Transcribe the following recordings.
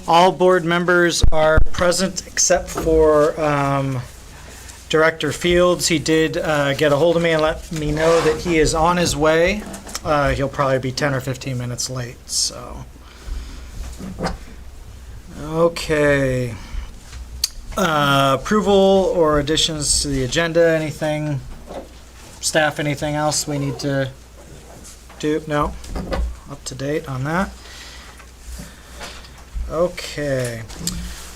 All board members are present except for Director Fields. He did get a hold of me and let me know that he is on his way. He'll probably be 10 or 15 minutes late, so. Okay. Approval or additions to the agenda, anything? Staff, anything else we need to do? No? Up to date on that? Okay.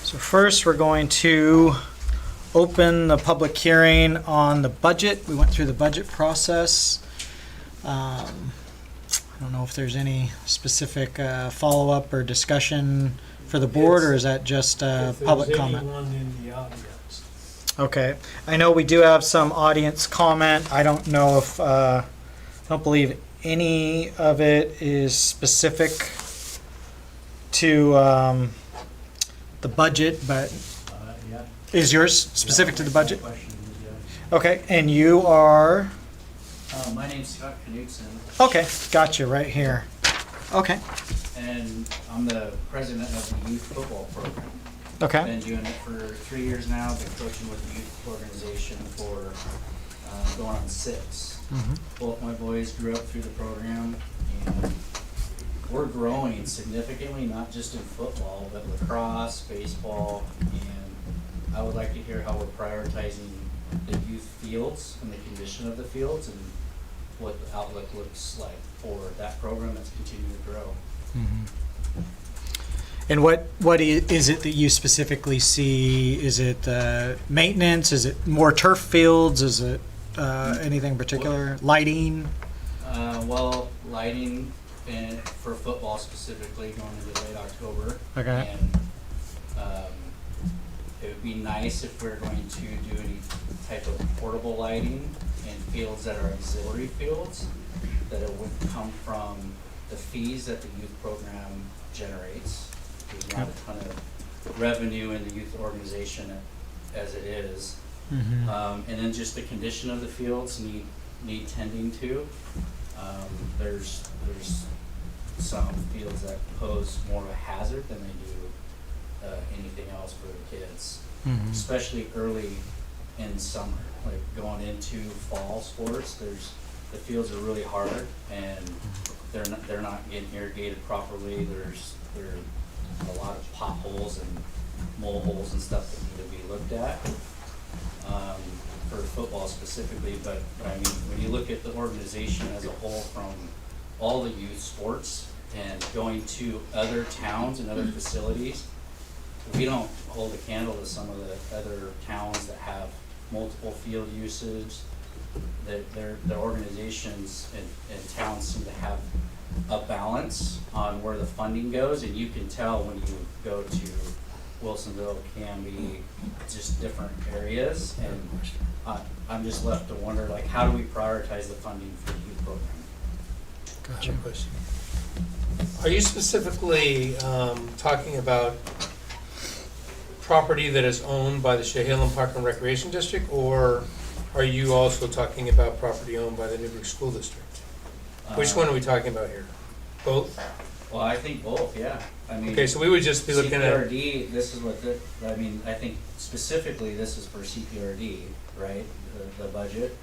So first, we're going to open the public hearing on the budget. We went through the budget process. I don't know if there's any specific follow-up or discussion for the board, or is that just public comment? Anyone in the audience. Okay. I know we do have some audience comment. I don't know if, I don't believe any of it is specific to the budget, but Yeah. is yours specific to the budget? Question, Okay, and you are, My name's Scott Knudsen, okay, gotcha, right here. Okay, and I'm the president of the youth football program. okay, Been doing it for 3 years now, been coaching with the youth organization for going on 6. Mhm. Both my boys grew up through the program, and we're growing significantly, not just in football, but lacrosse, baseball, and I would like to hear how we're prioritizing the youth fields and the condition of the fields and what the outlook looks like for that program that's continuing to grow. And what is it that you specifically see? Is it maintenance? Is it more turf fields? Is it anything in particular? Lighting? Well, lighting and for football specifically going into late October. Okay. And it would be nice if we're going to do any type of portable lighting in fields that are auxiliary fields, that it would come from the fees that the youth program generates. There's not a ton of revenue in the youth organization as it is. Mm-hmm. And then just the condition of the fields need tending to. There's some fields that pose more of a hazard than they do anything else for the kids, Mm-hmm. especially early in summer. Like going into fall sports, the fields are really hard and they're not getting irrigated properly. There are a lot of potholes and mole holes and stuff that need to be looked at. For football specifically, but I mean, when you look at the organization as a whole, from all the youth sports and going to other towns and other facilities, we don't hold a candle to some of the other towns that have multiple field usage. Their organizations and towns seem to have a balance on where the funding goes, and you can tell when you go to Wilsonville, Canby, just different areas, and I'm just left to wonder, like, how do we prioritize the funding for the youth program? I have a question. Are you specifically talking about property that is owned by the Chehalem Park and Recreation District, or are you also talking about property owned by the Newburgh School District? Which one are we talking about here? Both? Well, I think both, yeah. I mean, Okay, so we would just be looking at, CPRD, this is what I mean, I think specifically this is for CPRD, right? The budget.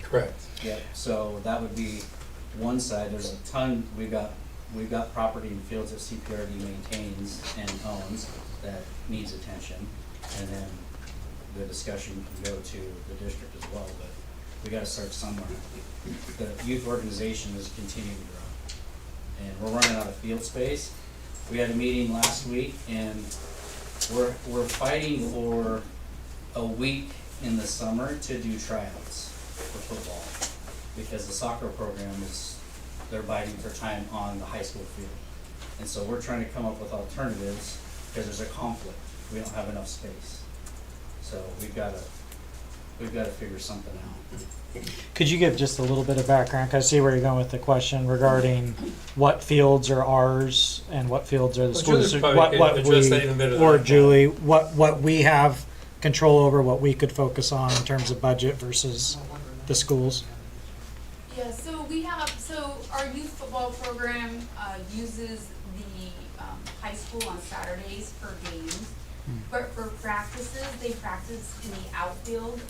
correct. Yep, so that would be one side. There's a ton, we've got property and fields that CPRD maintains and owns that needs attention. And then the discussion can go to the district as well, but we gotta start somewhere. The youth organization is continuing to grow. And we're running out of field space. We had a meeting last week and we're fighting for a week in the summer to do tryouts for football, because the soccer program they're biting for time on the high school field. And so we're trying to come up with alternatives because there's a conflict. We don't have enough space. So we've got to figure something out. Could you give just a little bit of background? 'Cause I see where you're going with the question regarding what fields are ours and what fields are the Well, school Julie's district. probably could address that even better than I Or can. Julie, what we have control over, what we could focus on in terms of budget versus the schools. Yeah, so our youth football program uses the high high school on Saturdays for games. But for practices, they practice in the outfield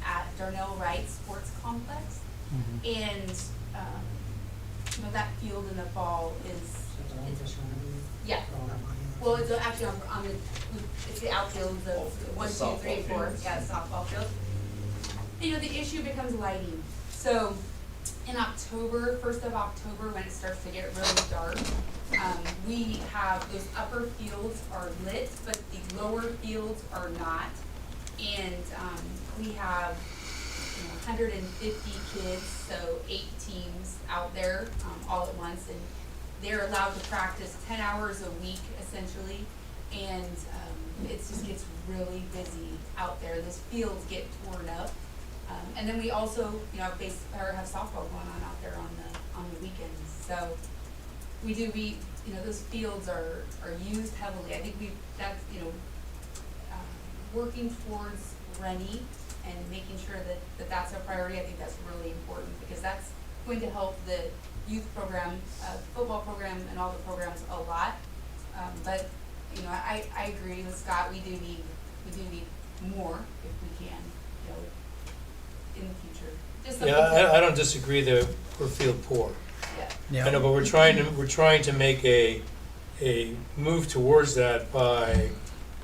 at Darnell Wright Sports Complex. And, you know, that field in the fall is, yeah. Well, it's actually on the, it's the outfield, the 1, 2, 3, 4, yeah, softball field. You know, the issue becomes lighting. So in October, 1st of October, when it starts to get really dark, we have, those upper fields are lit, but the lower fields are not. And we have, you know, 150 kids, so 8 teams out there all at once. And they're allowed to practice 10 hours a week, essentially. And it just gets really busy out there. Those fields get torn up. And then we also, you know, have softball going on out there on the weekends. So you know, those fields are used heavily. I think that's, you know, working towards Rennie and making sure that that's a priority. I think that's really important because that's going to help the youth program, football program, and all the programs a lot. But you know, I agree with Scott. We do need more if we can, you know, in the future. Just Yeah, I don't disagree that we're field poor. Yeah. I know, but we're trying to make a move towards that by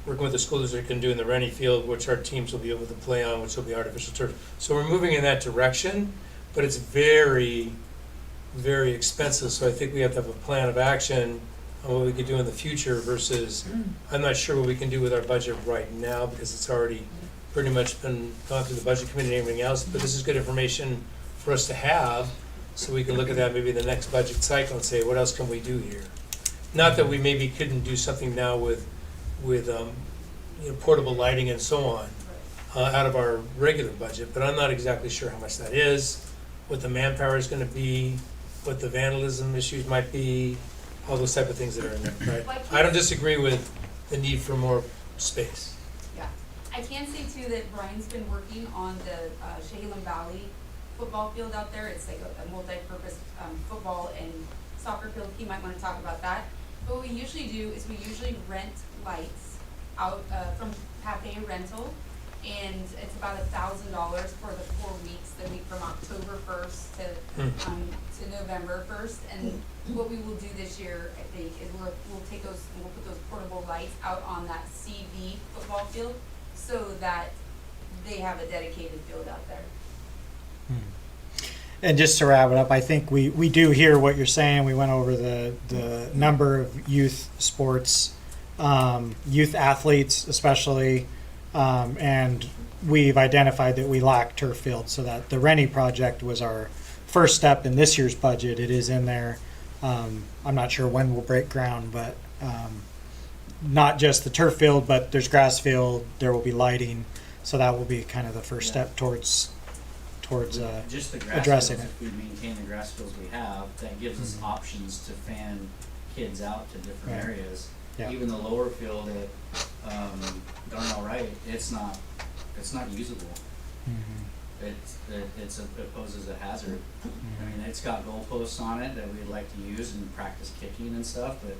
working with the school district and doing the Rennie Field, which our teams will be able to play on, which will be artificial turf. So we're moving in that direction, but it's very, very expensive. So I think we have to have a plan of action on what we could do in the future versus, I'm not sure what we can do with our budget right now because it's already pretty much been gone through the budget committee and everything else. But this is good information for us to have, so we can look at that maybe the next budget cycle and say, what else can we do here? Not that we maybe couldn't do something now with you know, portable lighting and so on out of our regular budget, but I'm not exactly sure how much that is, what the manpower is going to be, what the vandalism issues might be, all those type of things that are in there, right? I don't disagree with the need for more space. Yeah. I can say too that Brian's been working on the Chehalim Valley football field out there. It's like a multi-purpose football and soccer field. He might want to talk about that. But what we usually do is we usually rent lights out from Pape Rental, and it's about $1,000 for the 4 weeks, the week from October 1st to November 1st. And what we will do this year, I think, is we'll take those and we'll put those portable lights out on that CV football field so that they have a dedicated field out there. And just to wrap it up, I think we do hear what you're saying. We went over the number of youth sports, youth athletes especially, and we've identified that we lack turf fields, so that the Rennie project was our first step in this year's budget. It is in there. I'm not sure when we'll break ground, but not just the turf field, but there's grass field, there will be lighting, so that will be kind of the first step towards just the grass addressing fields. it. If we maintain the grass fields we have, that gives us options to fan kids out to different Right. areas. Yeah. Even the lower field at Darnell Wright, it's not usable. It poses a hazard. I mean, it's got goalposts on it that we'd like to use and practice kicking and stuff, but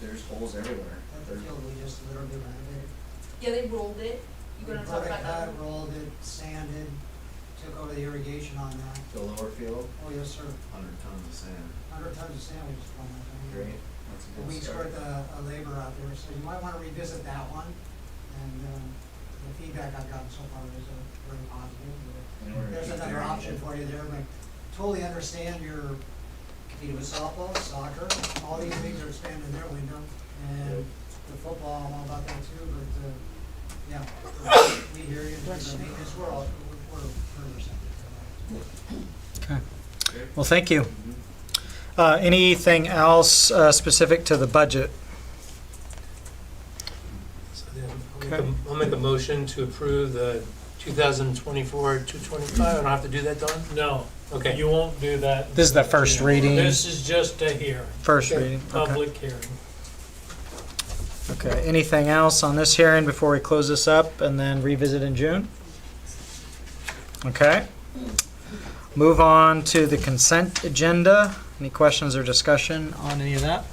there's holes everywhere. That field we just a little bit renovated. Yeah, they rolled it. You We gonna talk about that? cut, rolled it, sanded, took over the irrigation on that. The lower field, Oh, yes, sir. 100 tons of sand. 100 tons of sand we just put on that thing. great, that's a A good week's start. worth of labor out there, so you might wanna revisit that one. And, the feedback I've gotten so far is very positive. In order to There's keep another their- option for you there, but totally understand your, competing with softball, soccer, all these leagues are expanding their window. And the football, I'm all about that too, but, yeah, we hear you, the maintenance, we're receptive to that. Okay. Well, thank you. Anything else specific to the budget? So then I'll make a motion to approve the 2024-225. I don't have to do that, Don? No, Okay. you won't do that. This is the first reading. This is just a hearing, First Okay. reading. Okay. public hearing. Okay. Anything else on this hearing before we close this up and then revisit in June? Okay. Move on to the consent agenda. Any questions or discussion on any of that?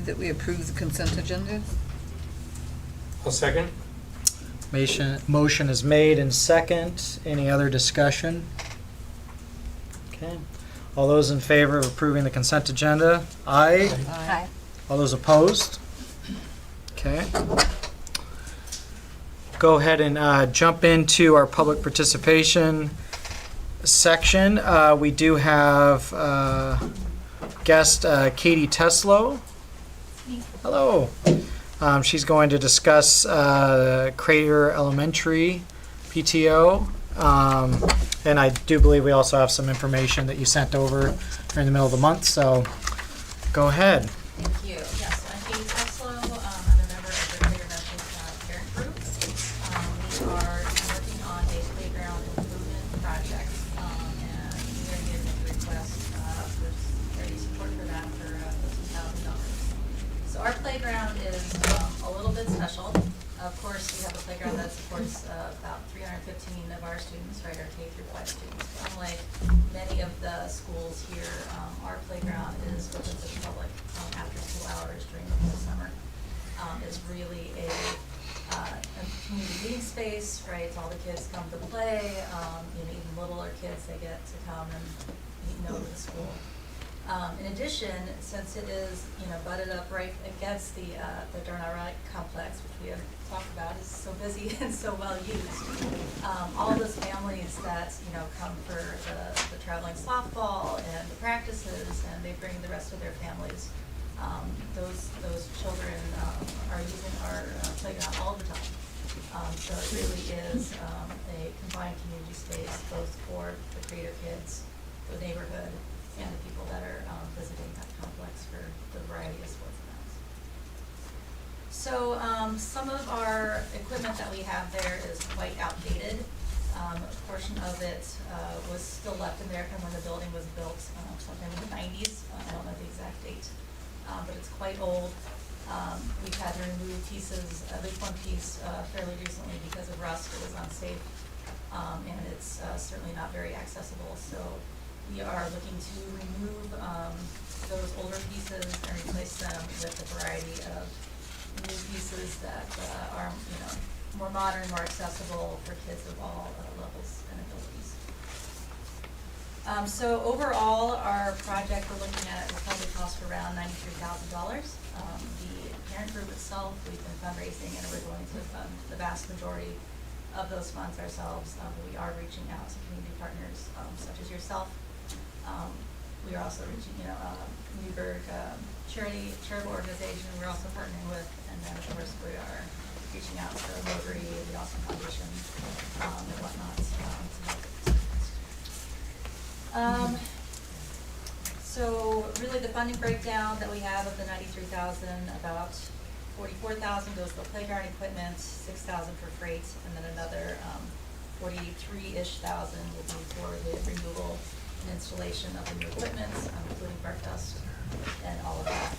that we approve the consent agenda. I'll second. Motion is made and second. Any other discussion? Okay. All those in favor of approving the consent agenda? Aye. Aye. All those opposed? Okay. Go ahead and jump into our public participation section. We do have guest Katie Teslow. Hello. She's going to discuss Crater Elementary PTO. And I do believe we also have some information that you sent over during the middle of the month, so go ahead. Thank you. Yes, I'm Katie Teslow. I'm a member of the Crater Veterans Parent Group. We are working on a playground improvement project, and we are here to request for area support for that for $15,000. So our playground is a little bit special. Of course, we have a playground that supports about 315 of our students, right, our K through 5 students. But unlike many of the schools here, our playground is open to the public after school hours during the summer. It's really a community meeting space, right? All the kids come to play. Even littler kids, they get to come and eat and over the school. In addition, since it is, butted up right against the Darnell Wright complex, which we have talked about is so busy and so well used, all those families that, come for the traveling softball and the practices, and they bring the rest of their families, those children are using our playground all the time. So it really is a combined community space, both for the Crater kids, the neighborhood, and the people that are visiting that complex for the variety of sports events. So some of our equipment that we have there is quite outdated. A portion of it was still left in there from when the building was built sometime in the 90s. I don't know the exact date, but it's quite old. We've had to remove pieces, at least one piece fairly recently because of rust. It was unsafe, and it's certainly not very accessible. So we are looking to remove those older pieces and replace them with a variety of new pieces that are, more modern, more accessible for kids of all levels and abilities. So overall, our project we're looking at will probably cost around $93,000. The parent group itself, we've been fundraising, and we're going to fund the vast majority of those funds ourselves. We are reaching out to community partners such as yourself. We are also reaching, Newburgh charitable organization we're also partnering with, and then of course we are reaching out to Rotary, the Austin Foundation, and whatnot to help. So really the funding breakdown that we have of the $93,000, about $44,000 goes to the playground equipment, $6,000 for freight, and then another $43-ish thousand will be for the removal and installation of the new equipment, including bark dust and all of that.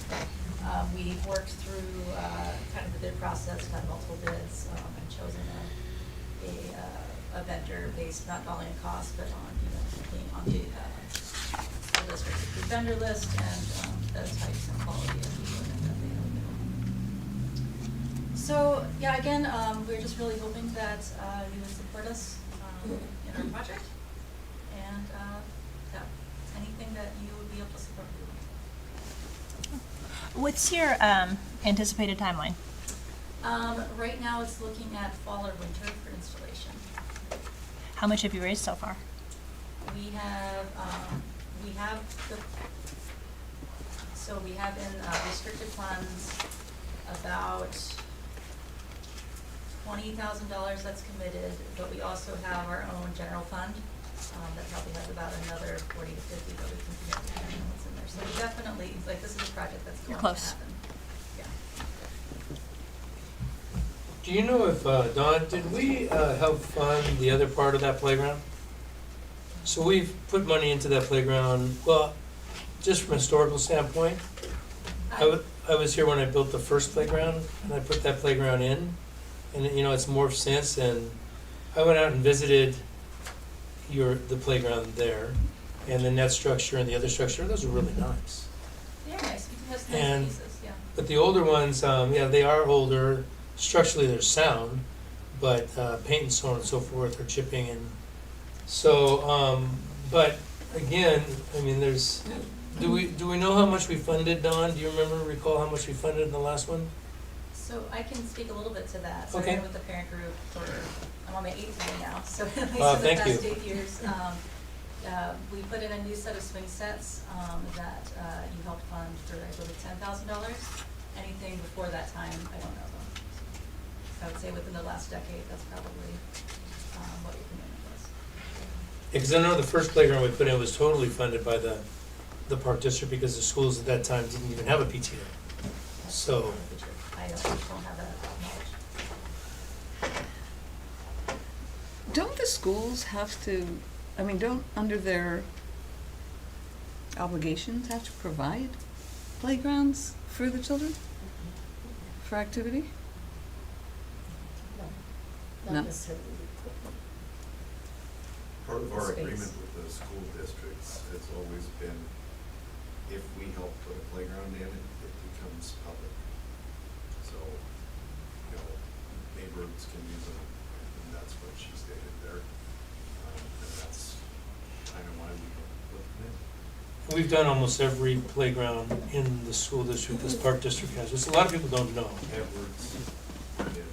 We've worked through kind of the bid process, got multiple bids, and chosen a vendor based not only on cost, but on, being on the school district's approved vendor list and the types and quality of the equipment that they have. So, yeah, again, we're just really hoping that you would support us in our project, and anything that you would be able to support. What's your anticipated timeline? Right now, it's looking at fall or winter for installation. How much have you raised so far? We have in restricted funds about $20,000 that's committed, but we also have our own general fund that probably has about another 40 to 50 that we can commit depending on what's in there. So we definitely, this is a project that's going You're to close. happen. Yeah. Do you know if, Dawn, did we help fund the other part of that playground? So we've put money into that playground, well, just from a historical standpoint. I was here when I built the first playground, and I put that playground in, and it's morphed since, and I went out and visited the playground there, and the net structure and the other structure, those are really nice. They're nice. We do have some And nice pieces, yeah. But the older ones, yeah, they are older, structurally they're sound, but paint and so on and so forth are chipping and so, but again, I mean, do we know how much we funded, Dawn? Do you recall how much we funded in the last one? So I can speak a little bit to that. So Okay. I've been with the parent group for, I'm on my 8th year now, so at least Wow, in the thank past you. 8 years. We put in a new set of swing sets that you helped fund for, I believe, $10,000. Anything before that time, I don't know though. So I would say within the last decade, that's probably what your commitment was. Because I know the first playground we put in was totally funded by the park district because the schools at that time didn't even have a PTO. So, I don't have that knowledge. Don't the schools have to, I mean, don't, under their obligations, have to provide playgrounds for the children? For activity? No. Part of our agreement with the school districts has always been, if we help put a playground in, it becomes public. So, neighbors can use them, and that's what she stated there. And that's kind of why we put them in. we've done almost every playground in the school district this park district has, which a lot of people don't know. Edwards did,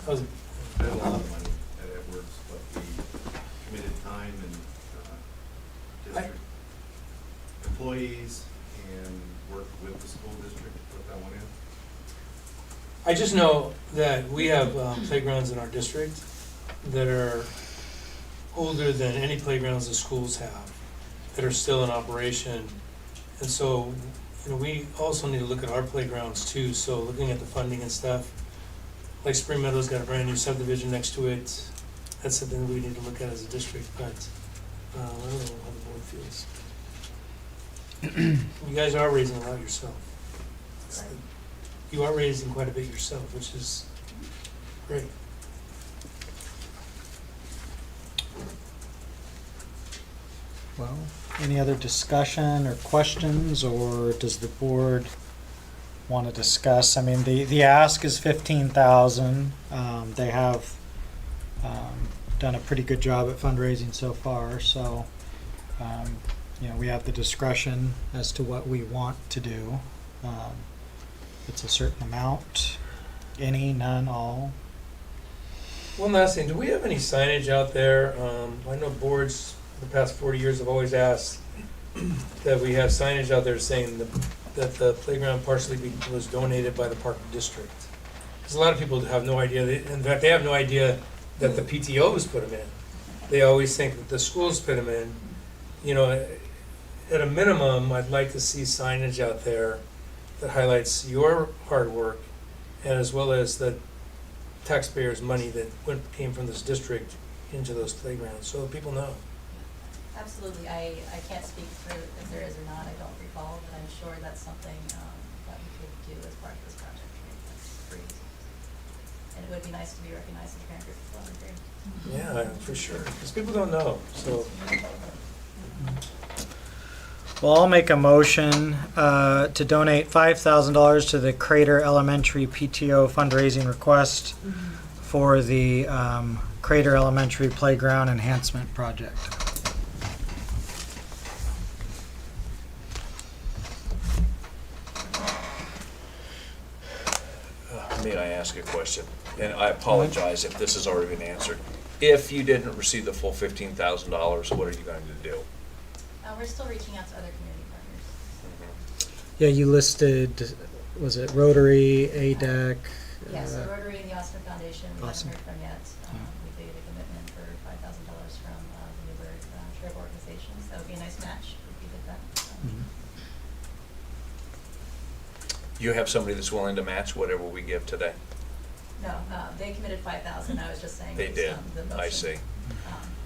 How's it- spent a lot of money at Edwards, but we committed time and, district employees and worked with the school district to put that one in. I just know that we have playgrounds in our district that are older than any playgrounds the schools have, that are still in operation. And so, we also need to look at our playgrounds too, so looking at the funding and stuff. Like Spring Meadows got a brand new subdivision next to it, that's something we need to look at as a district, but I don't know how the board feels. You guys are raising a lot yourself. You are raising quite a bit yourself, which is great. Well, any other discussion or questions, or does the board want to discuss? I mean, the ask is 15,000. They have done a pretty good job at fundraising so far, so we have the discretion as to what we want to do. It's a certain amount, any, none, all. One last thing, do we have any signage out there? I know boards the past 40 years have always asked that we have signage out there saying that the playground partially was donated by the park district. Because a lot of people have no idea, in fact, they have no idea that the PTOs put them in. They always think that the schools put them in. At a minimum, I'd like to see signage out there that highlights your hard work, and as well as the taxpayers' money that came from this district into those playgrounds, so people know. Absolutely. I can't speak for if there is or not. I don't recall, but I'm sure that's something that we could do as part of this project. That's pretty easy. And it would be nice to be recognized as a parent group as well. I agree. Yeah, for sure, because people don't know, so. Well, I'll make a motion to donate $5,000 to the Crater Elementary PTO fundraising request for the Crater Elementary Playground Enhancement Project. May I ask a question? And I apologize if this has already been answered. If you didn't receive the full $15,000, what are you going to do? We're still reaching out to other community partners. Yeah, you listed, was it Rotary, ADEC? Yes, the Rotary and the Austin Foundation, we Awesome. haven't heard from yet. We did a commitment for $5,000 from the Newburgh Trib organization, so it would be a nice match if we did that. You have somebody that's willing to match whatever we give today? No, they committed 5,000. I was just saying. They based did. on the motion. I see.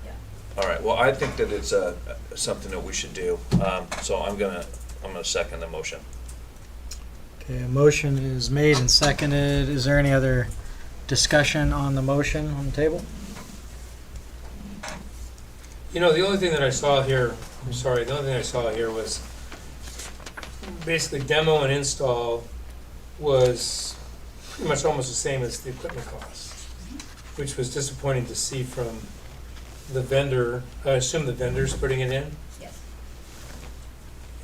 Yeah. All right, well, I think that it's something that we should do. So I'm gonna second the motion. Okay, a motion is made and seconded. Is there any other discussion on the motion on the table? The only thing that I saw here, the only thing I saw here was basically demo and install was pretty much almost the same as the equipment cost, which was disappointing to see from the vendor. I assume the vendor's putting it in? Yes.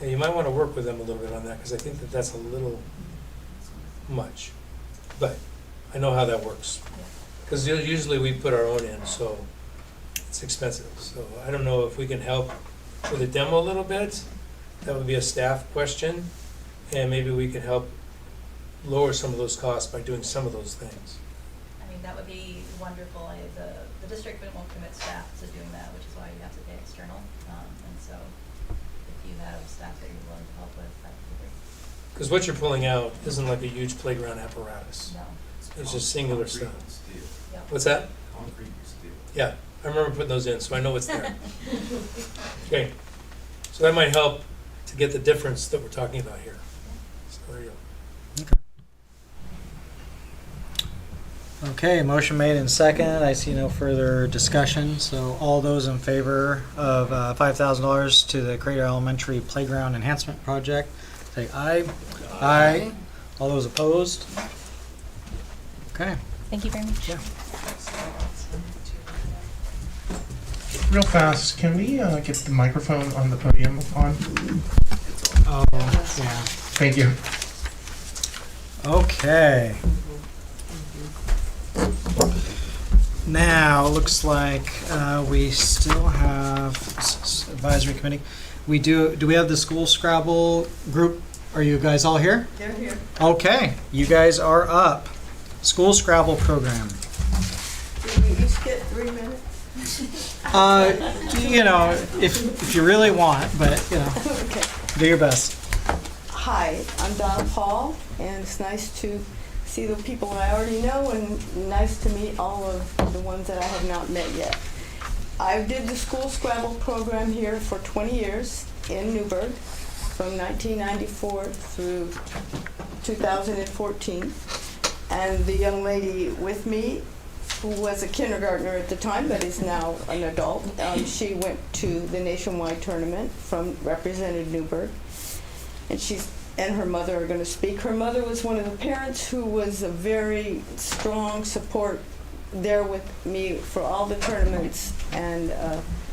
Yeah, you might want to work with them a little bit on that, because I think that that's a little much. But I know how that works. Because usually we put our own in, so it's expensive. So I don't know if we can help with the demo a little bit. That would be a staff question. And maybe we can help lower some of those costs by doing some of those things. I mean, that would be wonderful. The district won't commit staff to doing that, which is why you have to pay external. And so if you have staff that you're willing to help with, that would be great. Because what you're pulling out isn't like a huge playground apparatus. No. It's just singular Concrete stuff. and steel. Yep. What's that? Concrete and steel. Yeah, I remember putting those in, so I know what's there. Okay, so that might help to get the difference that we're talking about here. So there you go. Okay, motion made and second. I see no further discussion. So all those in favor of $5,000 to the Crater Elementary Playground Enhancement Project, say aye. Aye. All those opposed? Okay. Thank you very much. Yeah. Real fast, can we get the microphone on the podium on? Oh, yeah. Thank you. Okay. Now, looks like we still have advisory committee. Do we have the school Scrabble group? Are you guys all here? They're here. Okay, you guys are up. School Scrabble program. Did we each get 3 minutes? You know, if you really want, but you know, Okay. do your best. Hi, I'm Donna Paul, and it's nice to see the people I already know and nice to meet all of the ones that I have not met yet. I did the school Scrabble program here for 20 years in Newburgh from 1994 through 2014. And the young lady with me, who was a kindergartner at the time but is now an adult, she went to the nationwide tournament represented Newburgh. And she's and her mother are going to speak. Her mother was one of the parents who was a very strong support there with me for all the tournaments, and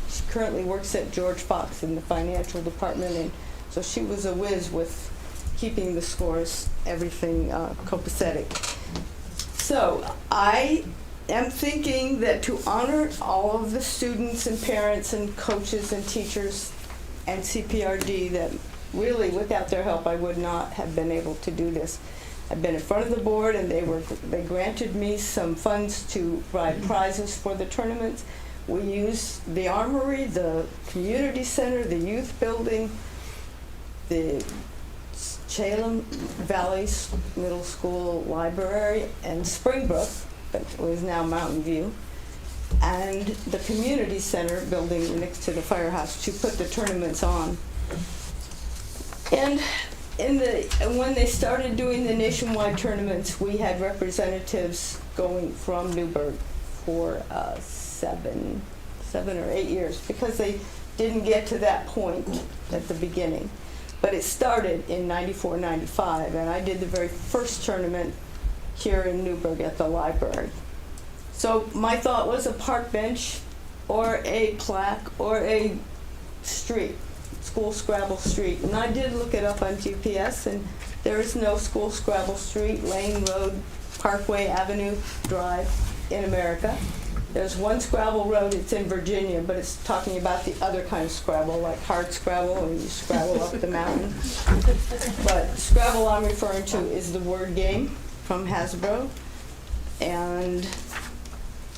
she currently works at George Fox in the financial department, and so she was a whiz with keeping the scores, everything copacetic. So I am thinking that to honor all of the students and parents and coaches and teachers and CPRD that really, without their help, I would not have been able to do this. I've been in front of the board, and they granted me some funds to provide prizes for the tournaments. We used the armory, the community center, the youth building, the Chalem Valley Middle School library, and Springbrook, but it was now Mountain View, and the community center building next to the firehouse to put the tournaments on. And when they started doing the nationwide tournaments, we had representatives going from Newburgh for 7 or 8 years because they didn't get to that point at the beginning. But it started in 94, 95, and I did the very first tournament here in Newburgh at the library. So my thought was a park bench or a plaque or a street. School Scrabble Street, and I did look it up on GPS, and there is no School Scrabble Street, Lane Road, Parkway Avenue Drive in America. There's one Scrabble Road, it's in Virginia, but it's talking about the other kind of Scrabble, like hard Scrabble, and you Scrabble up the mountain. But Scrabble I'm referring to is the word game from Hasbro, and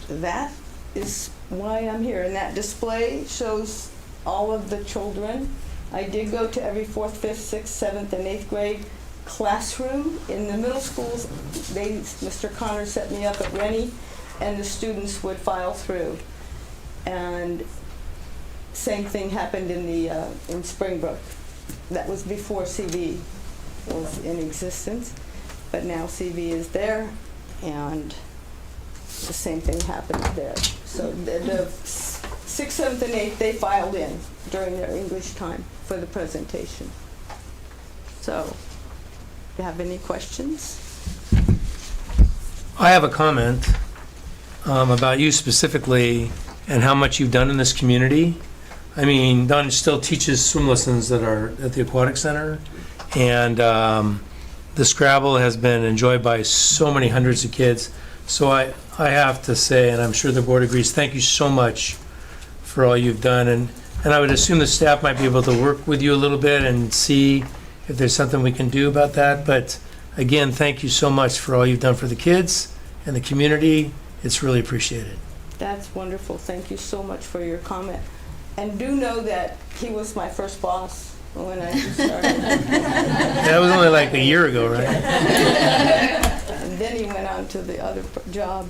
that is why I'm here. And that display shows all of the children. I did go to every 4th, 5th, 6th, 7th, and 8th grade classroom. In the middle schools, Mr. Connor set me up at Rennie, and the students would file through. And same thing happened in Springbrook. That was before CV was in existence, but now CV is there, and the same thing happened there. So the 6th, 7th, and 8th, they filed in during their English time for the presentation. So have any questions? I have a comment about you specifically and how much you've done in this community. I mean, Don still teaches swim lessons that are at the Aquatic Center, and the Scrabble has been enjoyed by so many hundreds of kids. So I have to say, and I'm sure the board agrees, thank you so much for all you've done. And I would assume the staff might be able to work with you a little bit and see if there's something we can do about that. But again, thank you so much for all you've done for the kids and the community. It's really appreciated. That's wonderful. Thank you so much for your comment. And do know that he was my first boss when I started. That was only like a year ago, right? And then he went on to the other job.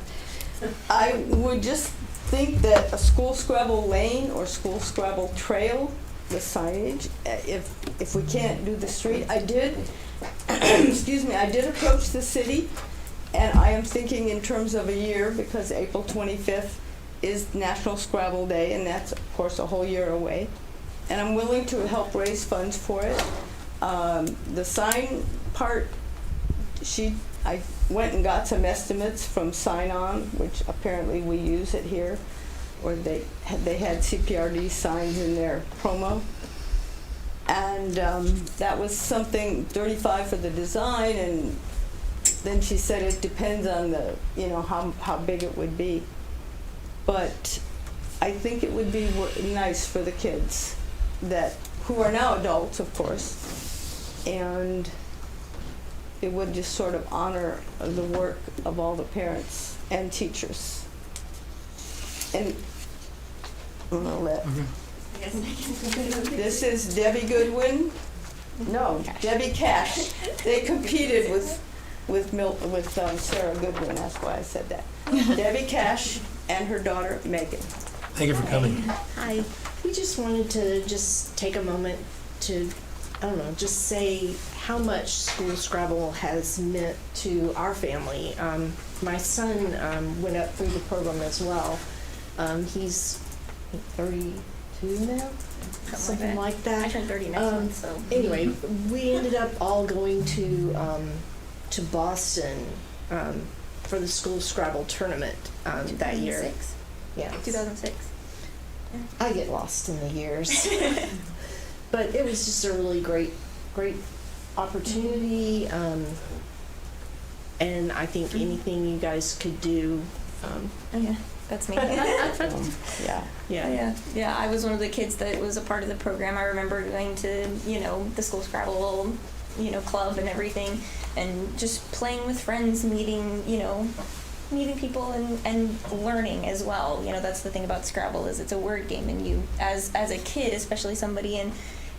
I would just think that a school Scrabble lane or school Scrabble trail, the signage, if we can't do the street, I did, excuse me, I did approach the city, and I am thinking in terms of a year, because April 25th is National Scrabble Day, and that's, of course, a whole year away. And I'm willing to help raise funds for it. The sign part, I went and got some estimates from Sign On, which apparently we use it here, or they had CPRD signs in their promo. And that was something, $35 for the design, and then she said it depends on the, how big it would be. But I think it would be nice for the kids who are now adults, of course, and it would just sort of honor the work of all the parents and teachers. And I'm gonna let. This is Debbie Goodwin. No, Debbie Cash. They competed with Sarah Goodwin. That's why I said that. Debbie Cash and her daughter Megan. Thank you for coming. Hi. We just wanted to take a moment to, just say how much School Scrabble has meant to our family. My son went up through the program as well. He's 32 now, something like that. I turn 30 next month, so. Anyway, we ended up all going to Boston for the School Scrabble tournament that year. 2006? Yeah. 2006. I get lost in the years. But it was just a really great opportunity. And I think anything you guys could do. Oh yeah, that's me. Yeah. I was one of the kids that was a part of the program. I remember going to, the school Scrabble, club and everything, and just playing with friends, meeting people and learning as well. That's the thing about Scrabble, is it's a word game, and you, as a kid, especially somebody in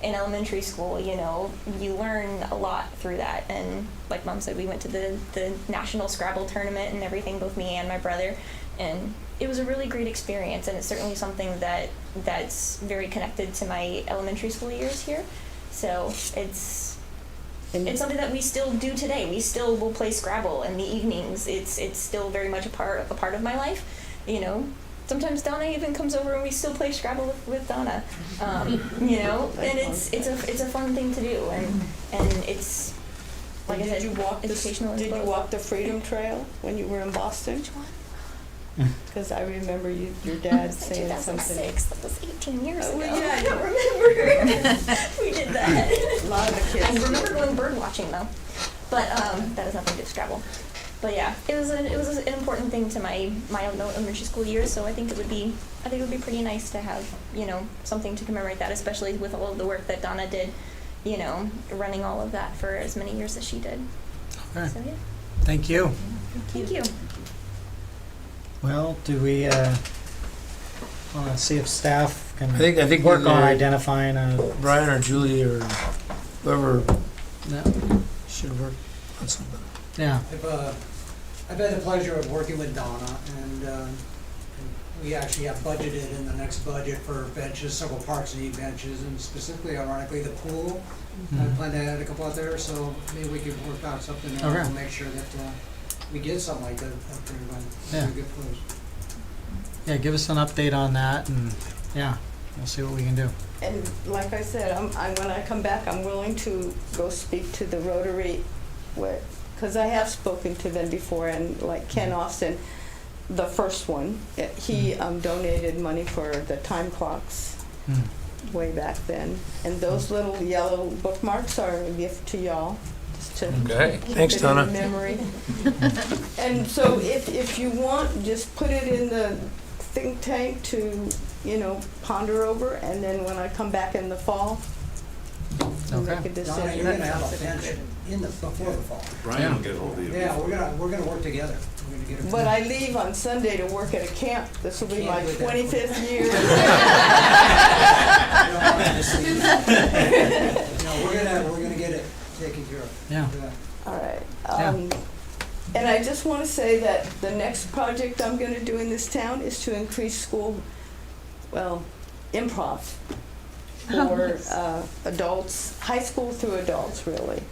elementary school, you learn a lot through that. And like Mom said, we went to the National Scrabble tournament and everything, both me and my brother, and it was a really great experience, and it's certainly something that's very connected to my elementary school years here. So it's something that we still do today. We still will play Scrabble in the evenings. It's still very much a part of my life. Sometimes Donna even comes over and we still play Scrabble with Donna. And it's a fun thing to do, and it's like I said, educational. Did you walk the Freedom Trail when you were in Boston? Which one? Because I remember your dad saying 2006. something. That was 18 years ago. Well, yeah, I don't remember. We did that. A lot of the kids. I remember going bird watching though, but that has nothing to do with Scrabble. But yeah, it was an important thing to my elementary school years. So I think it would be pretty nice to have something to commemorate that, especially with all of the work that Donna did, running all of that for as many years as she did. Okay. So yeah. Thank you. Thank you. Well, do we want to see if staff can I think work on either identifying Brian or Julie or whoever Yeah. should work on something. Yeah. I've had the pleasure of working with Donna, and we actually have budgeted in the next budget for benches, several parks need benches, and specifically, ironically, the pool. I plan to add a couple out there, so maybe we could work out something and Okay. we'll make sure that we get something like that up there when Yeah. we get close. Yeah, give us an update on that, and yeah, we'll see what we can do. And like I said, when I come back, I'm willing to go speak to the Rotary because I have spoken to them before, and like Ken Austin, the first one, he donated money for the time clocks way back then. And those little yellow bookmarks are a gift to y'all. Just to Okay, keep thanks, it Donna. in memory. And so if you want, just put it in the think tank to, ponder over, and then when I come back in the fall, I'll make a decision. Donna, you're gonna have a pension before the fall. Brian will get hold of you. Yeah, we're gonna work together. We're gonna get a But I leave on Sunday to work at a camp. This will be my Can't do that. 25th year. No, we're gonna get it taken care of. Yeah. All right. Yeah. And I just want to say that the next project I'm going to do in this town is to increase school, improv for adults, high school through adults, really.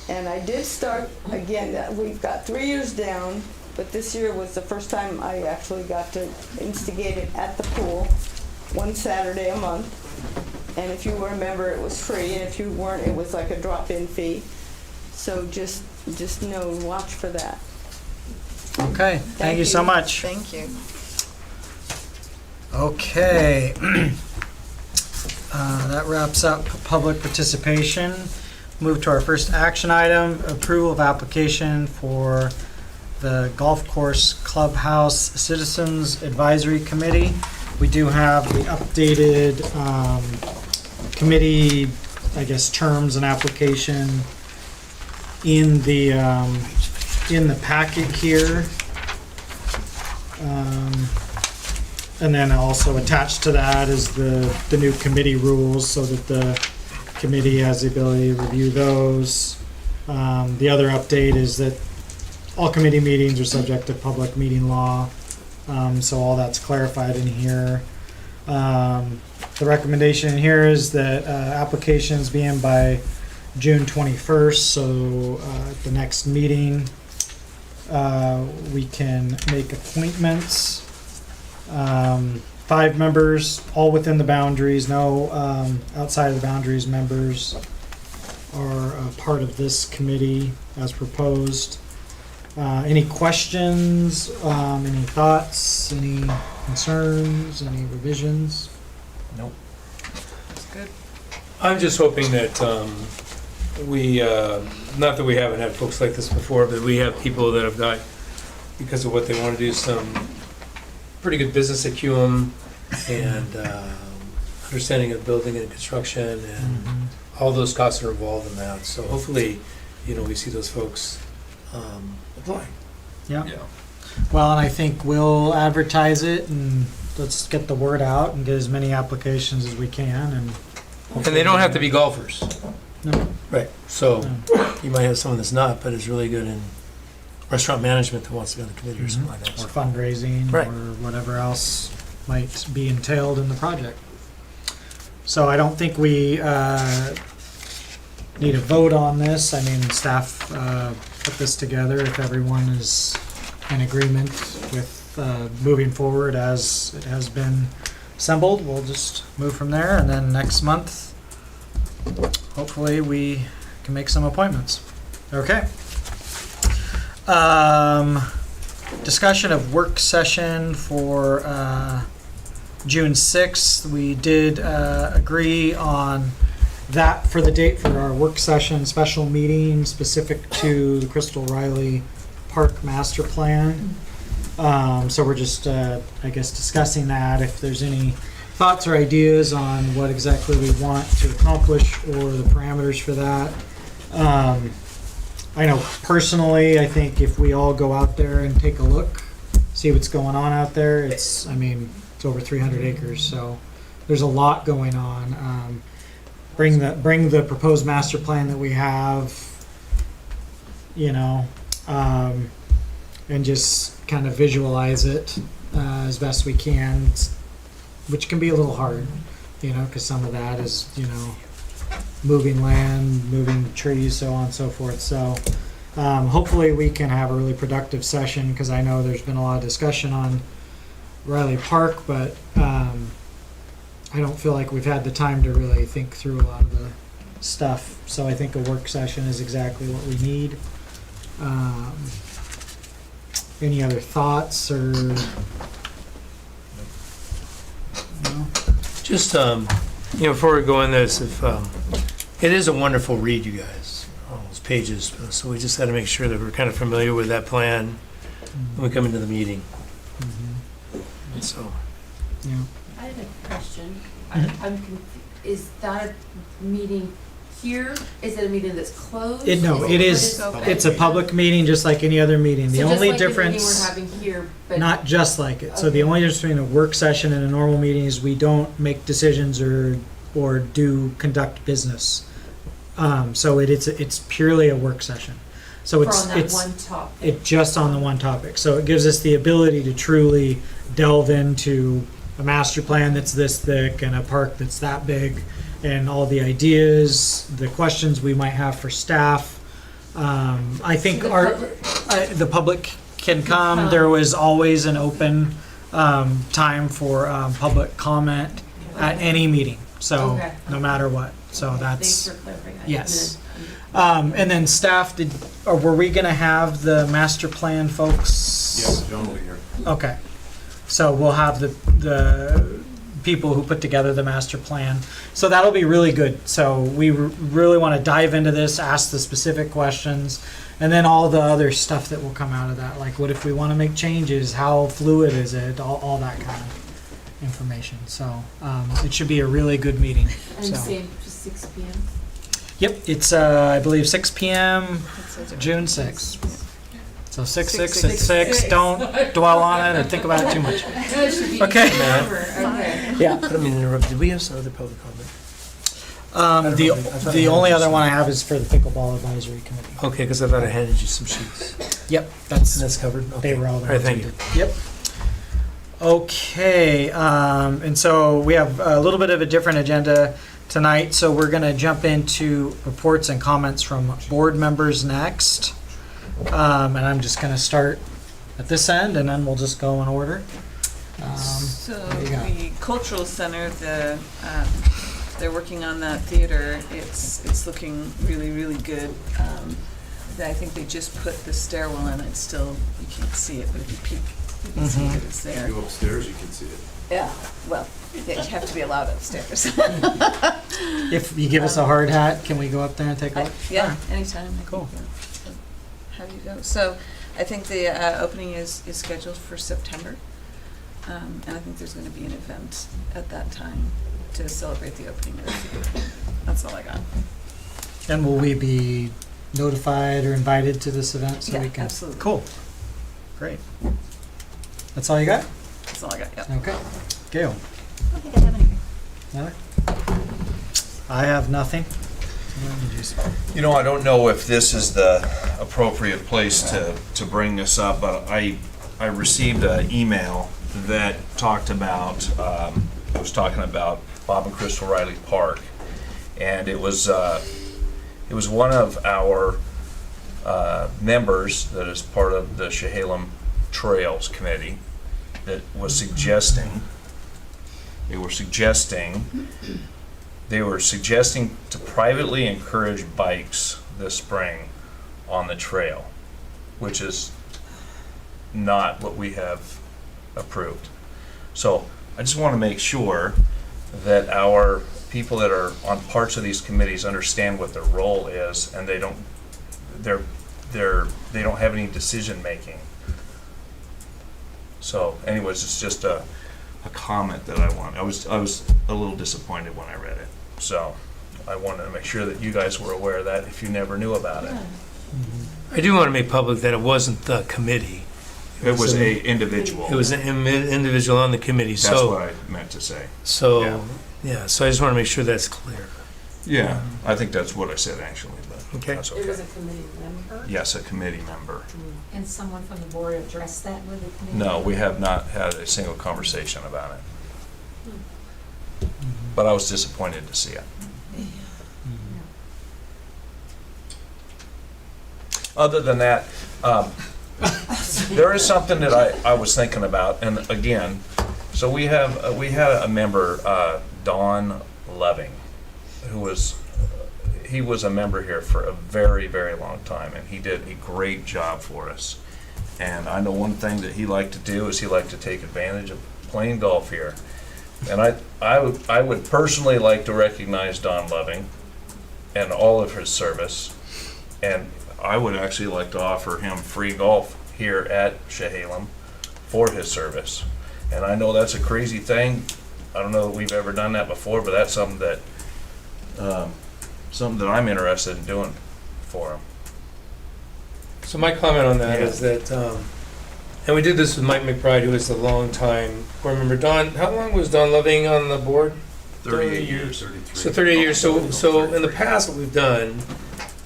And I did start, again, we've got 3 years down, but this year was the first time I actually got to instigate it at the pool, one Saturday a month. And if you remember, it was free, and if you weren't, it was like a drop-in fee. So just watch for that. Okay, thank you so much. Thank you. Okay. That wraps up public participation. Move to our first action item, approval of application for the Golf Course Clubhouse Citizens Advisory Committee. We do have the updated committee, terms and application in the packet here. And then also attached to that is the new committee rules so that the committee has the ability to review those. The other update is that all committee meetings are subject to public meeting law. So all that's clarified in here. The recommendation in here is that applications be in by June 21st, so at the next meeting we can make appointments. 5 members, all within the boundaries, no outside of the boundaries members are part of this committee as proposed. Any questions, any thoughts, any concerns, any revisions? Nope. That's good. I'm just hoping that we, not that we haven't had folks like this before, but we have people that have got, because of what they want to do, some pretty good business acumen and understanding of building and construction, and all those costs are involved in that. So hopefully, we see those folks applying. Yeah. Well, and I think we'll advertise it and let's get the word out and get as many applications as we can. And they don't have to be golfers. No. Right. So you might have someone that's not, but is really good in restaurant management that wants to be on the committee or something like that. Or fundraising, Right. or whatever else might be entailed in the project. So I don't think we need a vote on this. I mean, staff put this together. If everyone is in agreement with moving forward as it has been assembled, we'll just move from there. And then next month, hopefully we can make some appointments. Okay. Discussion of work session for June 6th. We did agree on that for the date for our work session special meeting specific to the Crystal Riley Park Master Plan. So we're just, discussing that. If there's any thoughts or ideas on what exactly we want to accomplish or the parameters for that. I know personally, I think if we all go out there and take a look, see what's going on out there, it's over 300 acres, so there's a lot going on. Bring the proposed master plan that we have, and just kind of visualize it as best we can, which can be a little hard, because some of that is, moving land, moving trees, so on and so forth. So hopefully we can have a really productive session, because I know there's been a lot of discussion on Riley Park, but I don't feel like we've had the time to really think through a lot of the stuff. So I think a work session is exactly what we need. Any other thoughts or? No? Just, before we go in this, if, it is a wonderful read, you guys, all those pages. So we just got to make sure that we're kind of familiar with that plan when we come into the meeting. And so, Yeah. I have a question. Mhm. Is that a meeting here? Is it a meeting that's closed? No, it is, Okay. it's a public meeting, just like any other meeting. The So just only like the meeting difference. we're having here, but Not just like it. So the Okay. only difference between a work session and a normal meeting is we don't make decisions or conduct business. So it's purely a work session. So for on that it's one topic. it just on the one topic. So it gives us the ability to truly delve into a master plan that's this thick and a park that's that big, and all the ideas, the questions we might have for staff. I think So the our public- the public can come. There was always an open time for public comment at any meeting. So Okay. no matter what. So Thanks that's for clarifying that. yes. And then staff, were we gonna have the master plan folks? Yes, John will be here. Okay, so we'll have the people who put together the master plan. So that'll be really good. So we really want to dive into this, ask the specific questions, and then all the other stuff that will come out of that. Like, what if we want to make changes? How fluid is it? All that kind of information. So it should be a really good meeting. And So. same, just 6 p.m. Yep, it's I believe 6 p.m. June 6th. So 6. Don't dwell on it or think about it too much. That should be Okay. easy to remember. Okay. Yeah. I don't mean to interrupt. Did we have some other public comment? The only other one I have is for the pickleball advisory committee. Okay, because I thought I handed you some sheets. Yep, that's covered? they Okay. were all All there. right, thank you. Yep. Okay, and so we have a little bit of a different agenda tonight, so we're going to jump into reports and comments from board members next. And I'm just going to start at this end, and then we'll just go in order. So what do you got? the cultural center, they're working on that theater. It's looking really, really good. I think they just put the stairwell in. It's still, you can't see it, but if you peek, you can see that it's there. Go upstairs, you can see it. Yeah, well, you have to be allowed upstairs. If you give us a hard hat, can we go up there and take a look? Yeah, anytime. I can Cool. Have you go. So I think the opening is scheduled for September. And I think there's going to be an event at that time to celebrate the opening of the theater. That's all I got. And will we be notified or invited to this event so Yeah, we can? absolutely. Cool. Great. That's all you got? That's all I got, yeah. Okay. Gail? I don't think I have anything. Nothing? I have nothing. I don't know if this is the appropriate place to bring this up, but I received an email that talked about, it was talking about Bob and Crystal Riley Park. And it was one of our members that is part of the Chehalem Trails Committee that was suggesting, they were suggesting to privately encourage bikes this spring on the trail, which is not what we have approved. So I just want to make sure that our people that are on parts of these committees understand what their role is, and they don't have any decision making. So anyways, it's just a comment that I want. I was a little disappointed when I read it. So I wanted to make sure that you guys were aware of that if you never knew about it. I do want to make public that it wasn't the committee. It was a individual. It was an individual on the committee, That's so. what I meant to say. So, yeah, so I just want to make sure that's clear. Yeah, I think that's what I said actually, but Okay. that's It okay. was a committee member? Yes, a committee member. And someone from the board addressed that with the committee? No, we have not had a single conversation about it. But I was disappointed to see it. Other than that, there is something that I was thinking about, and again, so we had a member, Dawn Loving, who was, he was a member here for a very, very long time, and he did a great job for us. And I know one thing that he liked to do is he liked to take advantage of playing golf here. And I would personally like to recognize Don Loving and all of his service. And I would actually like to offer him free golf here at Chehalem for his service. And I know that's a crazy thing. I don't know that we've ever done that before, but that's something that I'm interested in doing for him. So my comment on that Yeah. is that, and we did this with Mike McBride, who was a long time board member. Don, how long was Don Loving on the board? 38 years. 33. So 38 years. So in the past, what we've done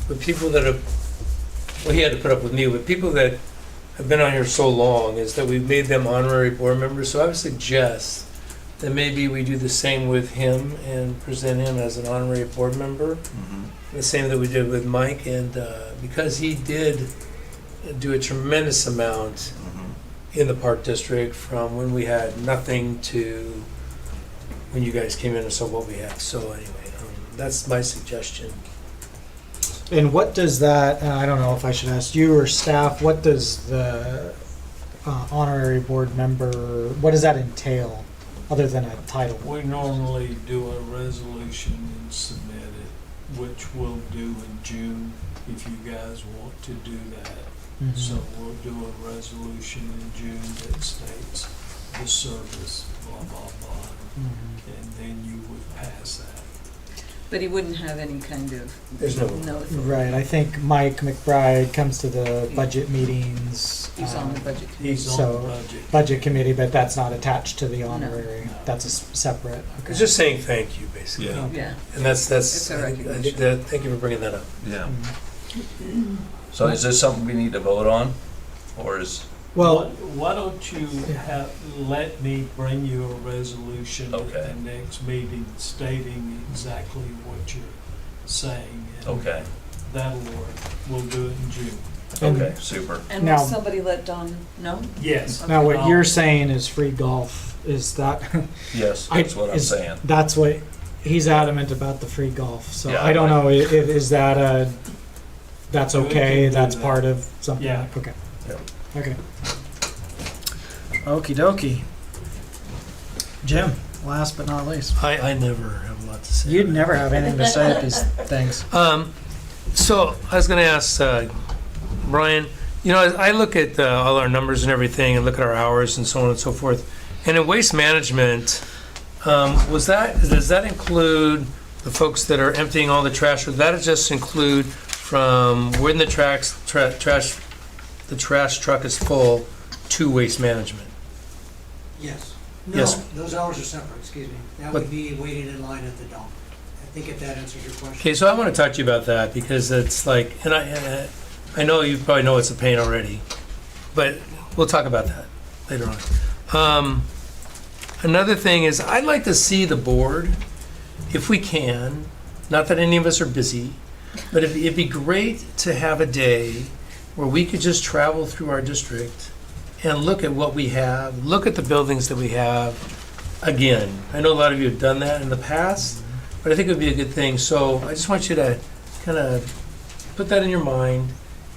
with people that have, well, he had to put up with me, with people that have been on here so long, is that we've made them honorary board members. So I would suggest that maybe we do the same with him and present him as an honorary board member. The same that we did with Mike, and because he did do a tremendous amount in the Park District, from when we had nothing to when you guys came in and saw what we had. So anyway, that's my suggestion. And what does that, I don't know if I should ask you or staff, what does the honorary board member, what does that entail, other than a title? We normally do a resolution and submit it, which we'll do in June if you guys want to do that. Mhm. So we'll do a resolution in June that states the service, blah, blah, blah, Mhm. and then you would pass that. But he wouldn't have any kind of. There's no- Right, I think Mike McBride comes to the budget meetings. He's on the budget committee. He's on So, the budget. budget committee, but that's not attached to the honorary. That's a separate. Okay. It's just saying thank you, basically. Yeah. Yeah. And that's It's a I think recognition. that, thank you for bringing that up. Yeah. So is this something we need to vote on, or is? Well, Why don't you let me bring you a resolution at Okay. the next meeting stating exactly what you're saying. and Okay. That'll work. We'll do it in June. And- Okay. Super. And Now- will somebody let Don know? Yes. now what you're saying is free golf, is that? Yes, I- that's what I'm is- saying. That's what, he's adamant about the free golf, so Yeah, I don't I- know, is that that's We can okay, do that's that. part of something? Yeah. Okay. Yep. Okay. Okey dokey. Jim, last but not least. I never have a lot to say. You'd never have anything to say at these things. So I was going to ask Brian, you know, I look at all our numbers and everything and look at our hours and so on and so forth. And in waste management, does that include the folks that are emptying all the trash, or that just include from when the trash truck is full to waste management? Yes. Yes. No, those hours are separate, excuse me. That But- would be waiting in line at the dump. I think if that answers your question. Okay, so I want to talk to you about that, because it's like, and I know you probably know it's a pain already, but we'll talk about that later on. Another thing is, I'd like to see the board, if we can, not that any of us are busy, but it'd be great to have a day where we could just travel through our district and look at what we have, look at the buildings that we have again. I know a lot of you have done that in the past, but I think it would be a good thing. So I just want you to kind of put that in your mind,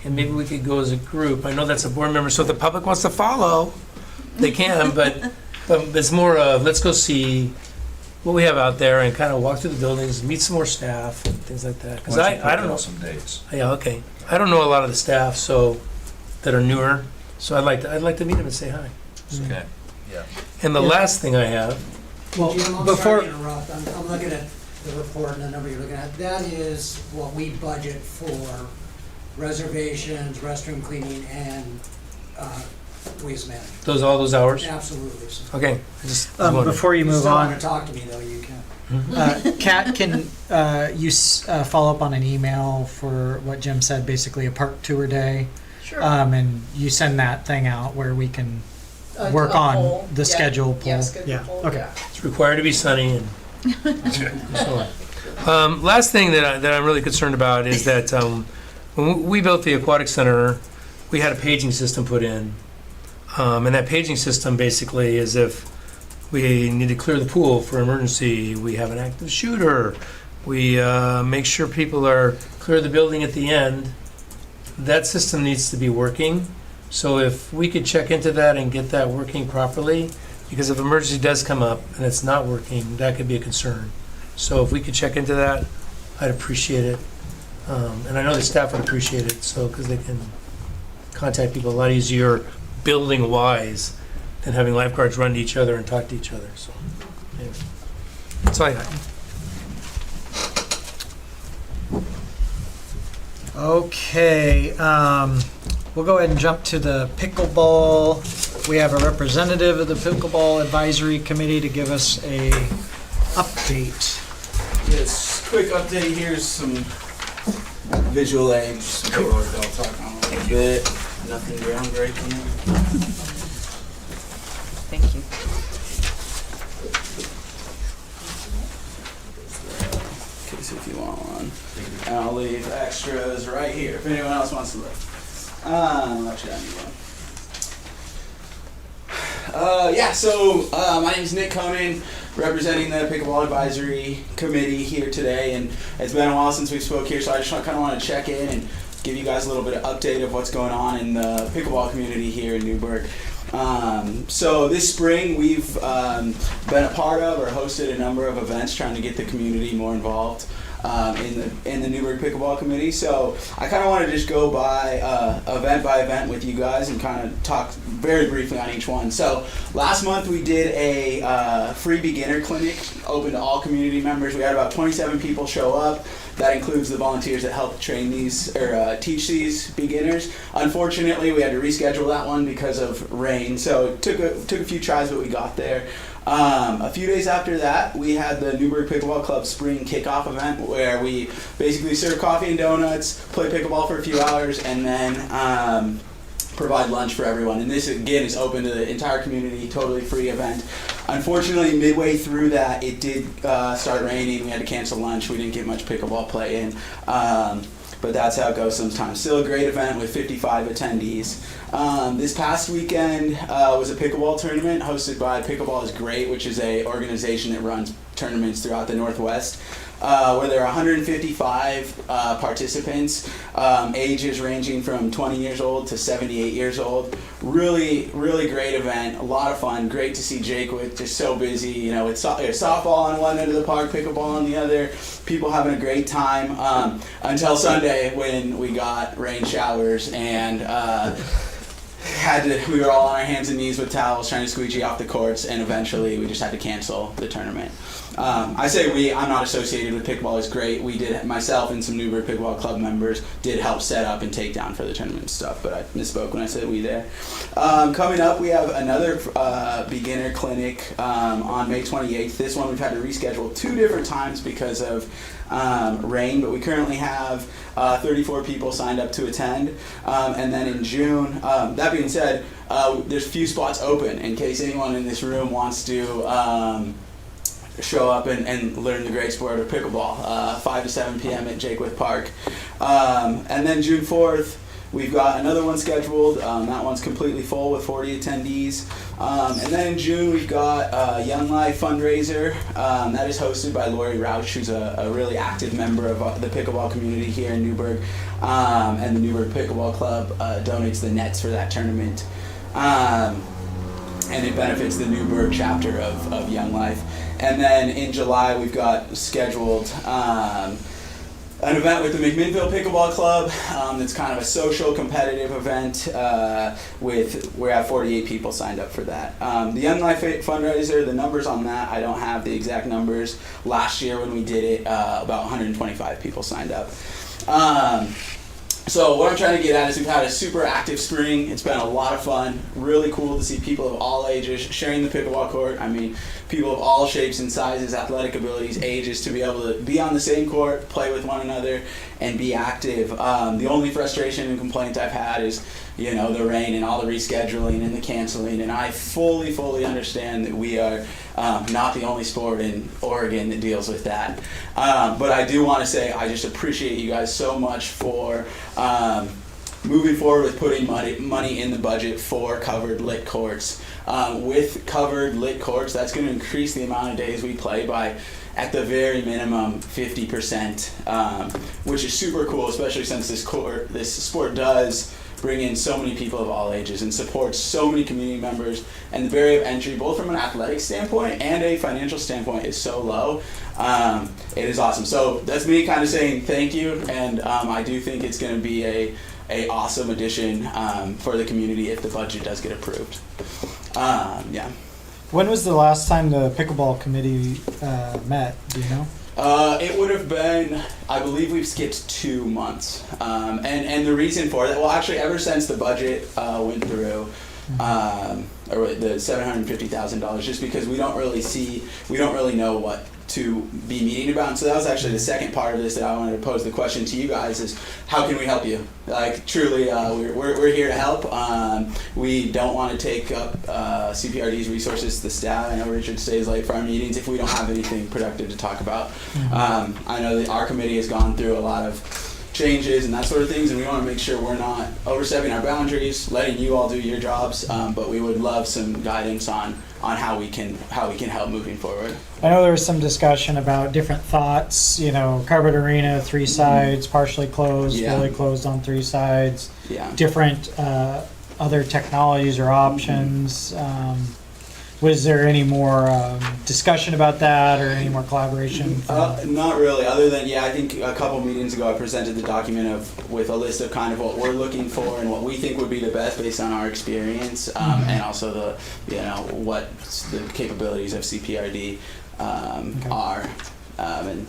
and maybe we could go as a group. I know that's a board member, so if the public wants to follow, they can, but it's more of, let's go see what we have out there and kind of walk through the buildings, meet some more staff, and things like that. Because Why don't you I put don't know. down some dates. Yeah, okay. I don't know a lot of the staff, so, that are newer, so I'd like to meet them and say hi. Okay. Yeah. And the last thing I have, Well, Jim, I'm before, sorry to interrupt. I'm looking at the report and the number you're looking at. That is what we budget for reservations, restroom cleaning, and waste management. all those hours? Absolutely. So Okay. I just was wondering. before you if you move still want on, to talk to me, though, you can. Kat, can you follow up on an email for what Jim said, basically a park tour day? Sure. And you send that thing out where we can work A on poll. the Yeah. schedule poll. Yeah, schedule poll, Okay. yeah. It's required to be sunny and so on. Last thing that I'm really concerned about is that when we built the aquatic center, we had a paging system put in. And that paging system basically is if we need to clear the pool for emergency, we have an active shooter, we make sure people are clear of the building at the end. That system needs to be working. So if we could check into that and get that working properly, because if emergency does come up and it's not working, that could be a concern. So if we could check into that, I'd appreciate it. And I know the staff would appreciate it, so, because they can contact people a lot easier building-wise than having lifeguards run to each other and talk to each other, so. Anyway. That's all I got. Okay, we'll go ahead and jump to the pickleball. We have a representative of the Pickleball Advisory Committee to give us a update. Yes, quick update. Here's some visual aids. I'll talk on a little bit. Nothing groundbreaking. Thank you. In case if you want one. And I'll leave extras right here if anyone else wants to look. Actually, I need one. My name is Nick Conan, representing the Pickleball Advisory Committee here today, and it's been a while since we spoke here, so I just kind of want to check in and give you guys a little bit of update of what's going on in the pickleball community here in Newburgh. So this spring we've been a part of or hosted a number of events trying to get the community more involved in the Newburgh Pickleball Committee. So I kind of want to just go by event with you guys and kind of talk very briefly on each one. So last month we did a free beginner clinic open to all community members. We had about 27 people show up. That includes the volunteers that help train these or teach these beginners. Unfortunately, we had to reschedule that one because of rain. So it took a few tries, but we got there. A few days after that, we had the Newburgh Pickleball Club Spring Kickoff event where we basically serve coffee and donuts, play pickleball for a few hours, and then provide lunch for everyone. And this, again, is open to the entire community, totally free event. Unfortunately, midway through that, it did start raining. We had to cancel lunch. We didn't get much pickleball play in. But that's how it goes sometimes. Still a great event with 55 attendees. This past weekend was a pickleball tournament hosted by Pickleball is Great, which is an organization that runs tournaments throughout the Northwest, where there are 155 participants, ages ranging from 20 years old to 78 years old. Really, really great event. A lot of fun. Great to see Jake with just so busy. You know, it's softball on one end of the park, pickleball on the other. People having a great time until Sunday when we got rain showers and we were all on our hands and knees with towels trying to squeegee off the courts, and eventually we just had to cancel the tournament. I say we, I'm not associated with Pickleball is Great. We did, myself and some Newburgh Pickleball Club members did help set up and take down for the tournament stuff, but I misspoke when I said we there. Coming up, we have another beginner clinic on May 28th. This one we've had to reschedule 2 different times because of rain, but we currently have 34 people signed up to attend. And then in June, that being said, there's a few spots open in case anyone in this room wants to show up and learn the great sport of pickleball, 5 to 7 p.m. at Jakewith Park. And then June 4th, we've got another one scheduled. That one's completely full with 40 attendees. And then in June, we've got a Young Life fundraiser. That is hosted by Lori Rauch, who's a really active member of the pickleball community here in Newburgh. And the Newburgh Pickleball Club donates the nets for that tournament. And it benefits the Newburgh chapter of Young Life. And then in July, we've got scheduled an event with the McMinnville Pickleball Club that's kind of a social competitive event we have 48 people signed up for that. The Young Life fundraiser, the numbers on that, I don't have the exact numbers. Last year when we did it, about 125 people signed up. So what I'm trying to get at is we've had a super active spring. It's been a lot of fun. Really cool to see people of all ages sharing the pickleball court. I mean, people of all shapes and sizes, athletic abilities, ages, to be able to be on the same court, play with one another, and be active. The only frustration and complaint I've had is, you know, the rain and all the rescheduling and the canceling. And I fully understand that we are not the only sport in Oregon that deals with that. But I do want to say I just appreciate you guys so much for moving forward with putting money in the budget for covered lit courts. With covered lit courts, that's going to increase the amount of days we play by, at the very minimum, 50%, which is super cool, especially since this sport does bring in so many people of all ages and supports so many community members, and the barrier of entry, both from an athletic standpoint and a financial standpoint, is so low. It is awesome. So that's me kind of saying thank you, and I do think it's going to be a awesome addition for the community if the budget does get approved. Yeah. When was the last time the pickleball committee met? Do you know? It would have been, I believe we've skipped 2 months. And the reason for that, well, actually, ever since the budget went through, or the $750,000, just because we don't really know what to be meeting about. And so that was actually the second part of this that I wanted to pose the question to you guys is, how can we help you? Like, truly, we're here to help. We don't want to take up CPRD's resources, the staff. I know Richard stays late for our meetings if we don't have anything productive to talk about. I know that our committee has gone through a lot of changes and that sort of things, and we want to make sure we're not overstepping our boundaries, letting you all do your jobs, but we would love some guidance on how we can help moving forward. I know there was some discussion about different thoughts, covered arena, 3 sides, partially closed, fully closed on 3 sides, different other technologies or options. Was there any more discussion about that or any more collaboration? Not really, other than, I think a couple meetings ago I presented the document with a list of kind of what we're looking for and what we think would be the best based on our experience, and also what the capabilities of CPRD are. And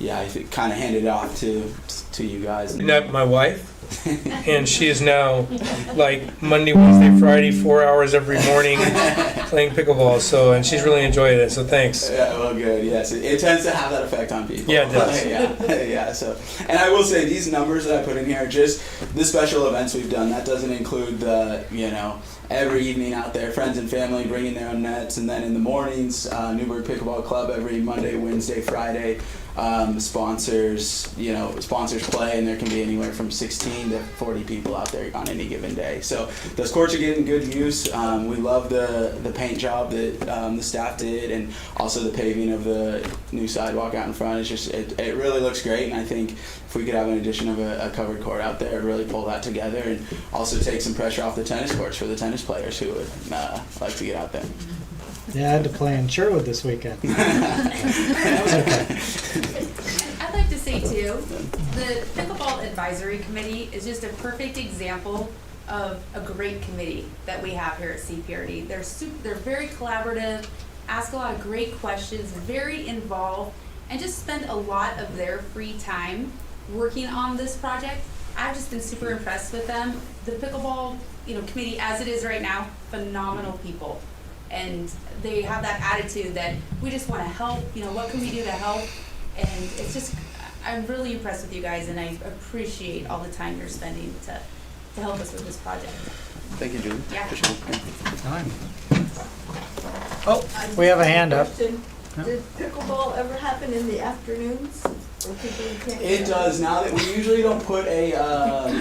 I kind of handed it off to you guys. My wife, and she is now like Monday, Wednesday, Friday, 4 hours every morning playing pickleball. So, and she's really enjoyed it. So thanks. Yeah, well, good. Yes, it tends to have that effect on people. Yeah, it does. Yeah. So, and I will say these numbers that I put in here are just the special events we've done. That doesn't include the every evening out there, friends and family bringing their own nets, and then in the mornings, Newburgh Pickleball Club every Monday, Wednesday, Friday. Sponsors play, and there can be anywhere from 16 to 40 people out there on any given day. So those courts are getting good use. We love the paint job that the staff did, and also the paving of the new sidewalk out in front. It's just it really looks great, and I think if we could have an addition of a covered court out there, really pull that together, and also take some pressure off the tennis courts for the tennis players who would like to get out there. Yeah, I had to play in Sherwood this weekend. That was okay. I'd like to say too, the Pickleball Advisory Committee is just a perfect example of a great committee that we have here at CPRD. They're very collaborative, ask a lot of great questions, very involved, and just spend a lot of their free time working on this project. I've just been super impressed with them. The Pickleball committee, as it is right now, phenomenal people. And they have that attitude that we just want to help, what can we do to help? And it's just, I'm really impressed with you guys, and I appreciate all the time you're spending to help us with this project. Thank you, Julie. Yeah. Fine. Oh, we have a hand up. Did pickleball ever happen in the afternoons? It does. Now that we usually don't put a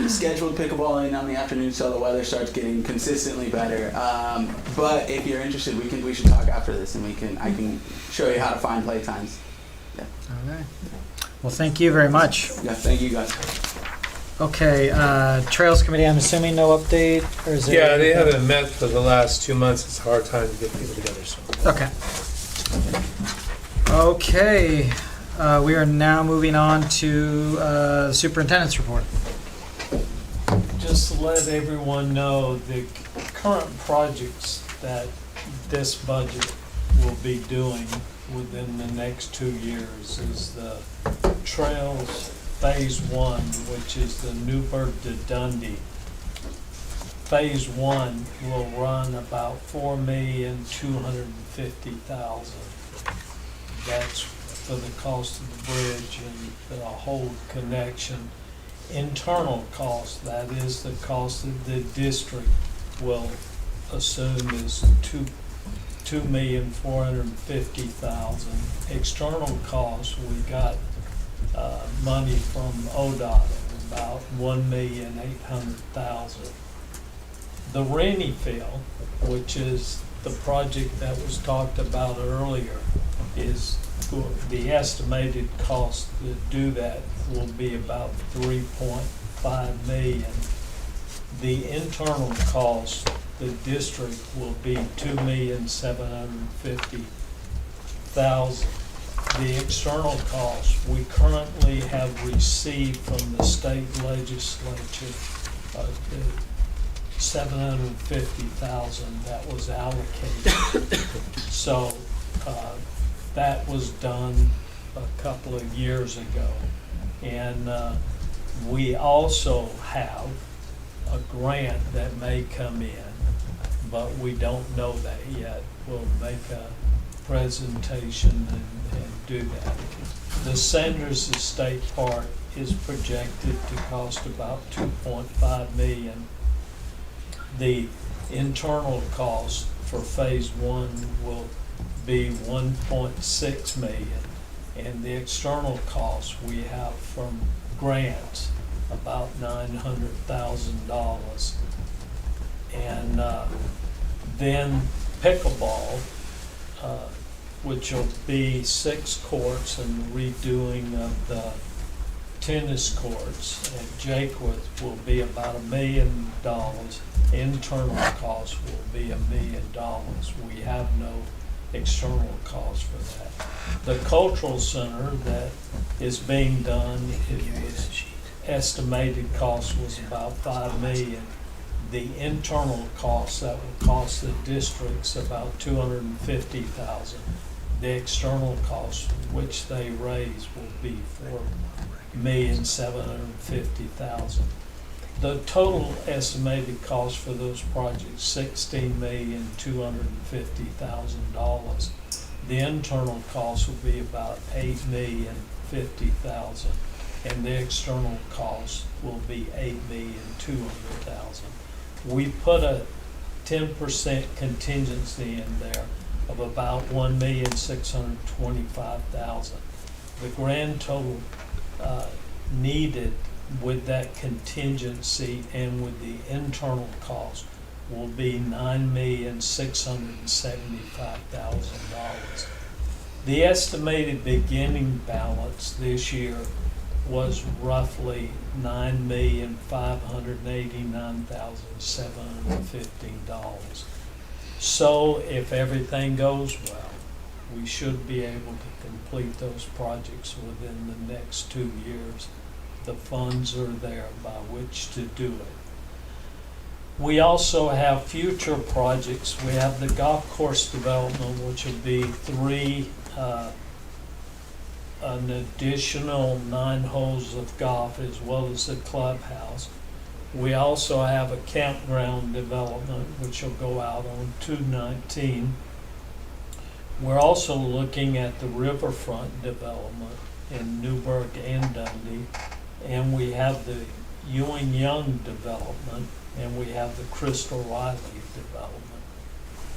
scheduled pickleball in on the afternoon till the weather starts getting consistently better. But if you're interested, we should talk after this, and I can show you how to find play times. Yeah. Okay. Well, thank you very much. Yeah. Thank you, guys. Okay. Trails Committee. I'm assuming no update, or is there? Yeah, they haven't met for the last 2 months. It's a hard time to get people together. So. Okay. Okay. We are now moving on to the superintendent's report. Just to let everyone know, the current projects that this budget will be doing within the next 2 years is the Trails Phase 1, which is the Newburgh to Dundee. Phase 1 will run about $4,250,000. That's for the cost of the bridge and the whole connection. Internal cost, that is the cost that the district will assume is $2,450,000. External costs, we got money from ODOT, about $1,800,000. The Rennie Field, which is the project that was talked about earlier, is the estimated cost to do that will be about $3.5 million. The internal cost, the district will be $2,750,000. The external cost, we currently have received from the state legislature $750,000 that was allocated. So that was done a couple of years ago. And we also have a grant that may come in, but we don't know that yet. We'll make a presentation and do that. The Sanders Estate Park is projected to cost about $2.5 million. The internal cost for phase 1 will be $1.6 million, and the external cost we have from grants about $900,000. And then pickleball, which will be 6 courts and redoing of the tennis courts at Jakewood will be about $1 million. Internal cost will be $1 million. We have no external cost for that. The cultural center that is being done, it was estimated cost was about $5 million. The internal cost that will cost the districts about $250,000. The external cost which they raise will be $4,750,000. The total estimated cost for those projects $16,250,000. The internal cost will be about $8,050,000, and the external cost will be $8,200,000. We put a 10% contingency in there of about $1,625,000. The grand total needed with that contingency and with the internal cost will be $9,675,000. The estimated beginning balance this year was roughly $9,589,715. So if everything goes well, we should be able to complete those projects within the next 2 years. The funds are there by which to do it. We also have future projects. We have the golf course development, which will be an additional 9 holes of golf as well as the clubhouse. We also have a campground development which will go out on 219. We're also looking at the riverfront development in Newburgh and Dundee, and we have the Ewing Young development, and we have the Crystal Riley development.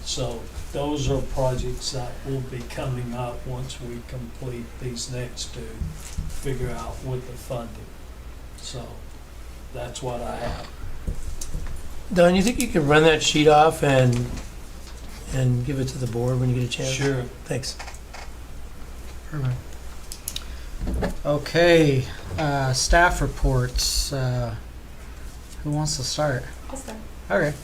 So those are projects that will be coming up once we complete these next 2, figure out with the funding. So that's what I have. Don, you think you could run that sheet off and give it to the board when you get a chance? Sure. Thanks. Perfect. Okay, staff reports. Who wants to start? I'll start. Okay.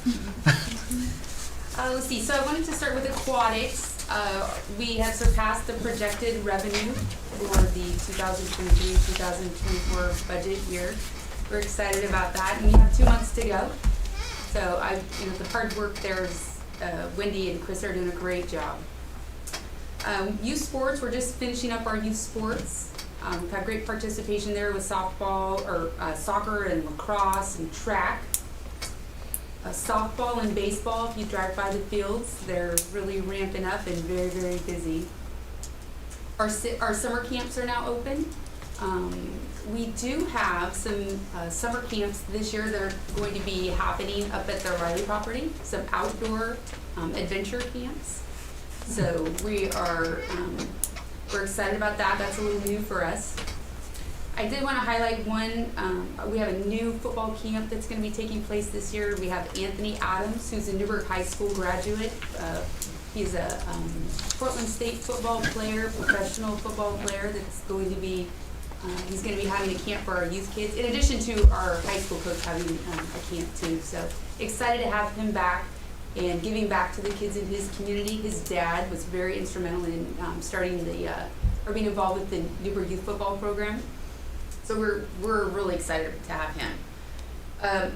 Let's see, so I wanted to start with aquatics. We have surpassed the projected revenue for the 2023-2024 budget year. We're excited about that, and we have 2 months to go. So the hard work there's Wendy and Chris are doing a great job. Youth sports, we're just finishing up our youth sports. We've had great participation there with softball, or soccer and lacrosse and track. Softball and baseball, if you drive by the fields, they're really ramping up and very, very busy. Our summer camps are now open. We do have some summer camps this year that are going to be happening up at the Riley property, some outdoor adventure camps. So we're excited about that. That's a little new for us. I did want to highlight one. We have a new football camp that's going to be taking place this year. We have Anthony Adams, who's a Newburgh High School graduate. He's a Portland State football player, professional football player that's going to be, he's going to be having a camp for our youth kids, in addition to our high school coach having a camp too. So excited to have him back and giving back to the kids in his community. His dad was very instrumental in starting or being involved with the Newburgh Youth Football Program. So we're really excited to have him.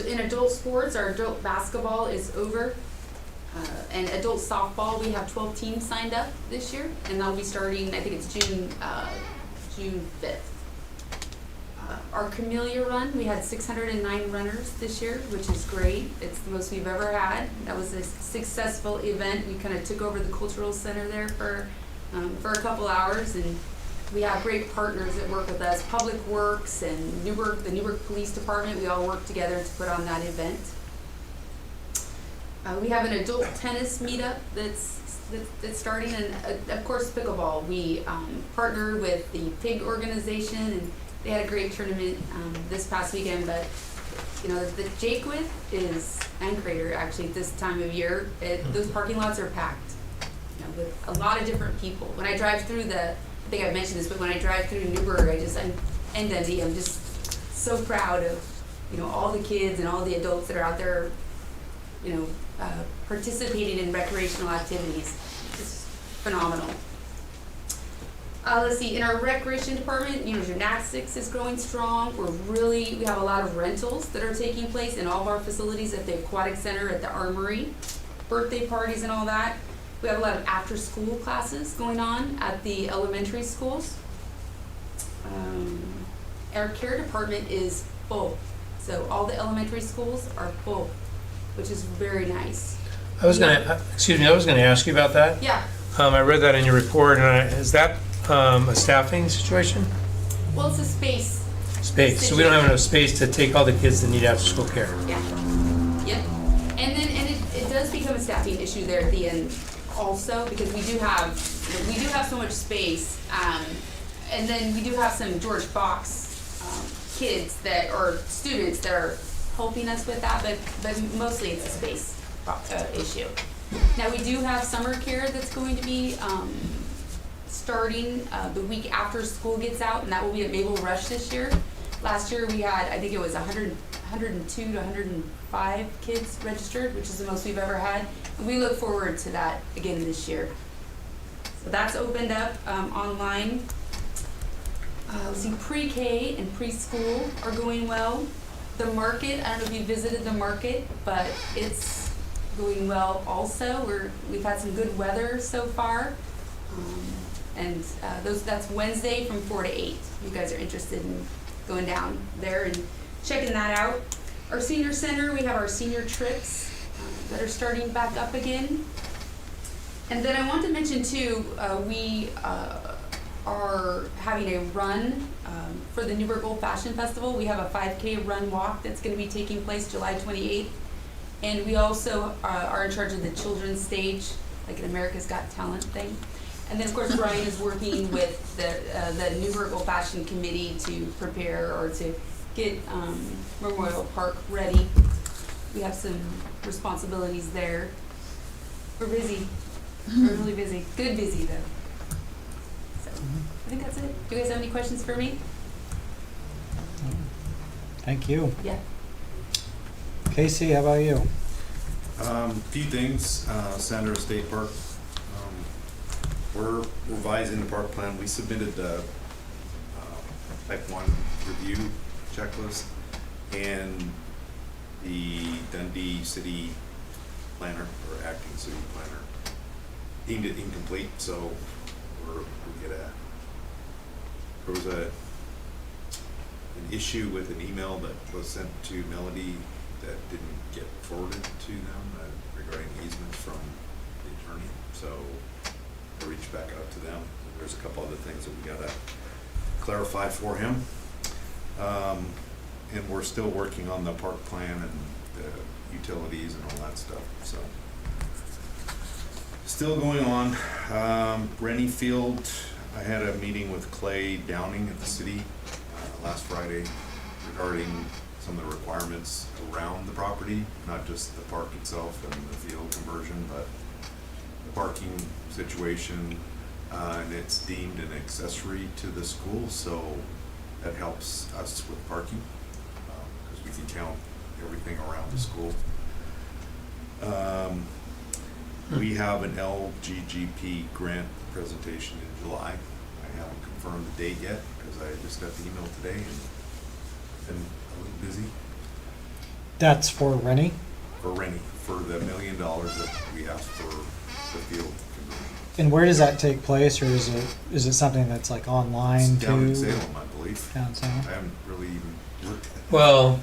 In adult sports, our adult basketball is over. And adult softball, we have 12 teams signed up this year, and they'll be starting, I think it's June 5th. Our Camellia Run, we had 609 runners this year, which is great. It's the most we've ever had. That was a successful event. We kind of took over the cultural center there for a couple hours, and we have great partners that work with us. Public Works and the Newburgh Police Department, we all work together to put on that event. We have an adult tennis meetup that's starting, and of course pickleball. We partner with the PIG organization, and they had a great tournament this past weekend. But you know, the Jaquith and Crater actually this time of year, those parking lots are packed, you know, with a lot of different people. When I drive through I think I've mentioned this, but when I drive through Newburgh, I'm just so proud of, you know, all the kids and all the adults that are out there, you know, participating in recreational activities. It's phenomenal. Let's see, in our recreation department, you know, gymnastics is growing strong. We have a lot of rentals that are taking place in all of our facilities at the aquatic center, at the armory, birthday parties and all that. We have a lot of after school classes going on at the elementary schools. Our care department is full. So all the elementary schools are full, which is very nice. I was gonna ask you about that. Yeah. I read that in your report, and is that a staffing situation? Well, it's a space. Space. So we don't have enough space to take all the kids that need after-school care. Yeah. Yep. And it does become a staffing issue there at the end, also, because we do have so much space, and then we do have some George Fox kids or students that are helping us with that, but mostly it's a space issue. Now we do have summer care that's going to be starting the week after school gets out, and that will be at Mabel Rush this year. Last year we had, I think it was 102 to 105 kids registered, which is the most we've ever had. And we look forward to that again this year. So that's opened up online. Let's see, pre-K and preschool are going well. The market, I don't know if you visited the market, but it's going well also. We've had some good weather so far. And that's Wednesday from 4 to 8. You guys are interested in going down there and checking that out. Our senior center, we have our senior trips that are starting back up again. And then I want to mention too, we are having a run for the Newburgh Old Fashioned Festival. We have a 5K run walk that's going to be taking place July 28th. And we also are in charge of the children's stage, like an America's Got Talent thing. And then of course Brian is working with the Newburgh Old Fashioned Committee to prepare or to get Memorial Park ready. We have some responsibilities there. We're busy. We're really busy. Good busy though. So I think that's it. Do you guys have any questions for me? Thank you. Yeah. Casey, how about you? Few things, Sandra State Park. We're revising the park plan. We submitted the type 1 review checklist, and the Dundee city planner, or acting city planner, deemed it incomplete, so there was an issue with an email that was sent to Melody that didn't get forwarded to them regarding easements from the attorney, so I reached back out to them. There's a couple other things that we gotta clarify for him. And we're still working on the park plan and the utilities and all that stuff, so. Still going on. Rennie Field, I had a meeting with Clay Downing at the city. last Friday regarding some of the requirements around the property, not just the park itself and the field conversion, but the parking situation, and it's deemed an accessory to the school, so that helps us with parking, because we can count everything around the school. We have an LGGP grant presentation in July. I haven't confirmed the date yet, because I just got the email today and been a little busy. That's for Rennie? For Rennie, for the $1 million that we asked for the field conversion. And where does that take place, or is it something that's like online It's too? down in Salem, I believe. Down in Salem? I haven't really even looked at it. Well,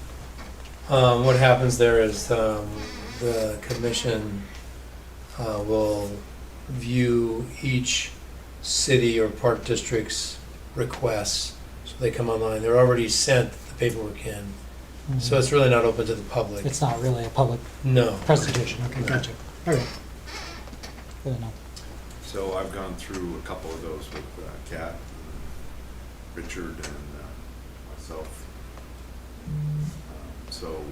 what happens there is the commission will view each city or park district's requests. So they come online. They're already sent the paperwork in. Mhm. So it's really not open to the public. It's not really a public No. presentation. Okay, No. gotcha. Okay. Good enough. So I've gone through a couple of those with Kat, Richard, and myself. So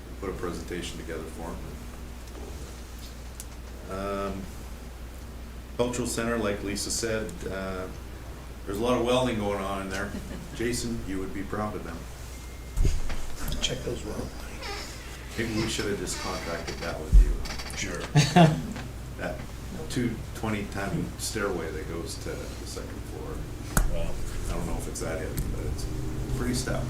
we put a presentation together for them. Cultural center, like Lisa said, there's a lot of welding going on in there. Jason, you would be proud of them. Check those well. Maybe we should have just contracted that with you. Sure. That 220-ton stairway that goes to the second floor. Wow. I don't know if it's that heavy, but it's pretty stout.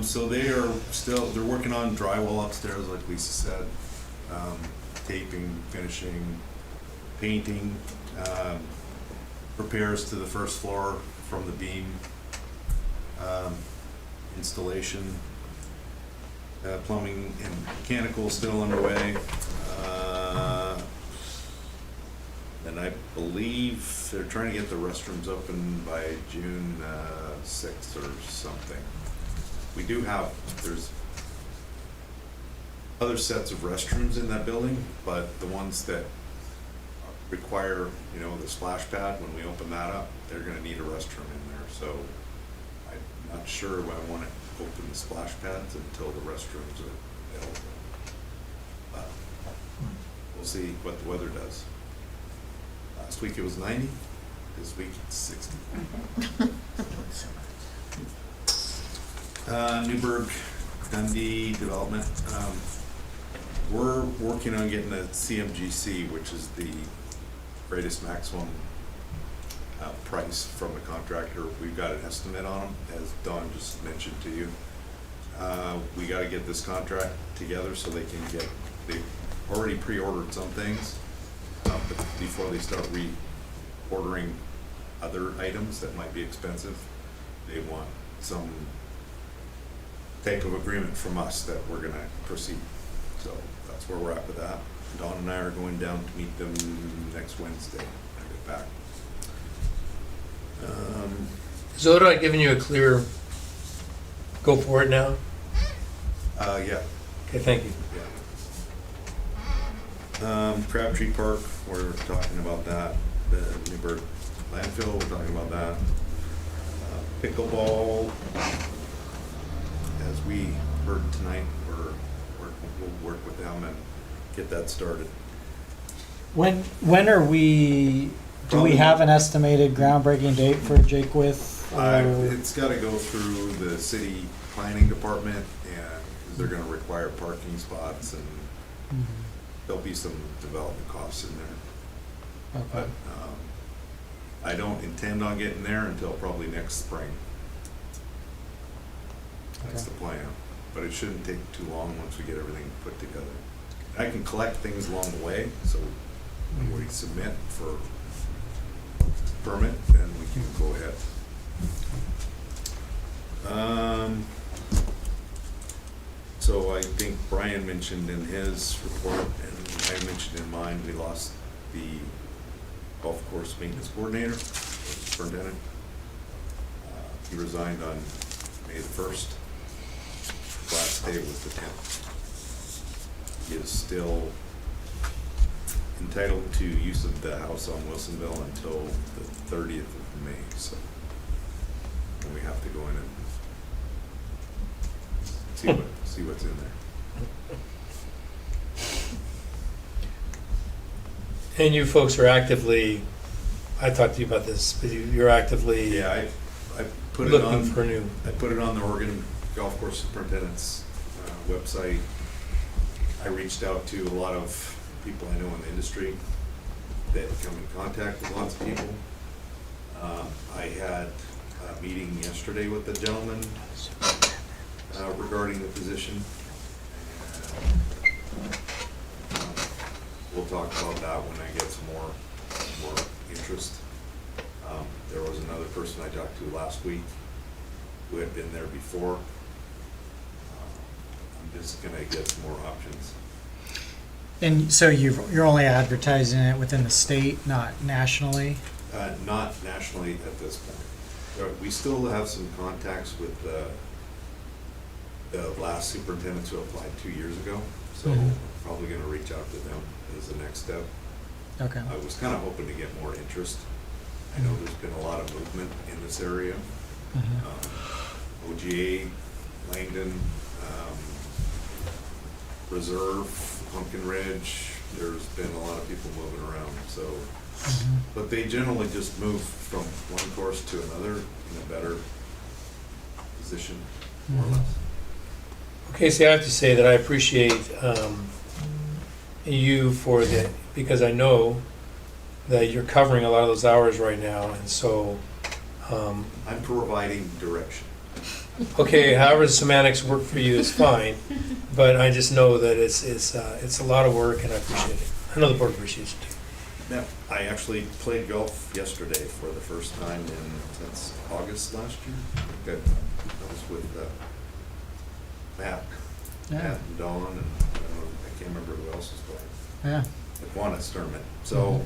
So they're working on drywall upstairs, like Lisa said, taping, finishing, painting, repairs to the first floor from the beam, installation, plumbing and mechanical still underway. And I believe they're trying to get the restrooms open by June 6th or something. We do there's other sets of restrooms in that building, but the ones that require, the splash pad, when we open that up, they're gonna need a restroom in there. So I'm not sure if I wanna open the splash pads until the restrooms are available. But we'll see what the weather does. Last week it was 90, this week it's 60. Newburgh, Dundee development. We're working on getting a CMGC, which is the greatest maximum price from the contractor. We've got an estimate on them, as Don just mentioned to you. We got to get this contract together so they can they've already pre-ordered some things, but before they start re-ordering other items that might be expensive, they want some type of agreement from us that we're going to proceed. So that's where we're at with that. Don and I are going down to meet them next Wednesday when I get back. So have I given you a clear go for it now? Yeah. Okay, thank you. Yeah. Crabtree Park, we're talking about that. The Newburgh landfill, we're talking about that. Pickleball, as we heard tonight, we'll work with them and get that started. When are we? Do Probably- we have an estimated groundbreaking date for Jake with? It's got to go through the city planning department, and they're going to require parking spots, and there'll be some development costs in there. Okay. But I don't intend on getting there until probably next spring. That's Okay. the plan, but it shouldn't take too long once we get everything put together. I can collect things along the way, so when we submit for permit, then we can go ahead. So I think Brian mentioned in his report, and I mentioned in mine, we lost the golf course maintenance coordinator, superintendent. He resigned on May the 1st. Last day was the 10th. He is still entitled to use of the house on Wilsonville until the 30th of May, so we have to go in and see what's in there. And you folks are actively, I talked to you about this, but you're actively Yeah, I put it looking on, for new. I put it on the Oregon Golf Course Superintendent's website. I reached out to a lot of people I know in the industry that come in contact with lots of people. I had a meeting yesterday with a gentleman regarding the position. We'll talk about that when I get some more interest. There was another person I talked to last week who had been there before. I'm just gonna get some more options. And so you're only advertising it within the state, not nationally? Not nationally at this point. We still have some contacts with the last superintendents who applied 2 years ago, so Mhm. probably gonna reach out to them as the next step. Okay. I was kind of hoping to get more interest. I know there's been a lot of movement in this area. Mhm. OGA, Langdon, Reserve, Pumpkin Ridge, there's been a lot of people moving around, so. Mhm. But they generally just move from one course to another in a better position, more or Mhm. less. Okay, see, I have to say that I appreciate you for the, because I know that you're covering a lot of those hours right now, and so, I'm providing direction. okay, however the semantics work for you is fine, but I just know that it's a lot of work, and I appreciate it. I know the board appreciates it too. Yeah, I actually played golf yesterday for the first time since August last year. I was with Matt and Dawn, and I can't remember who else was playing. Yeah. The Kiwanis tournament. So,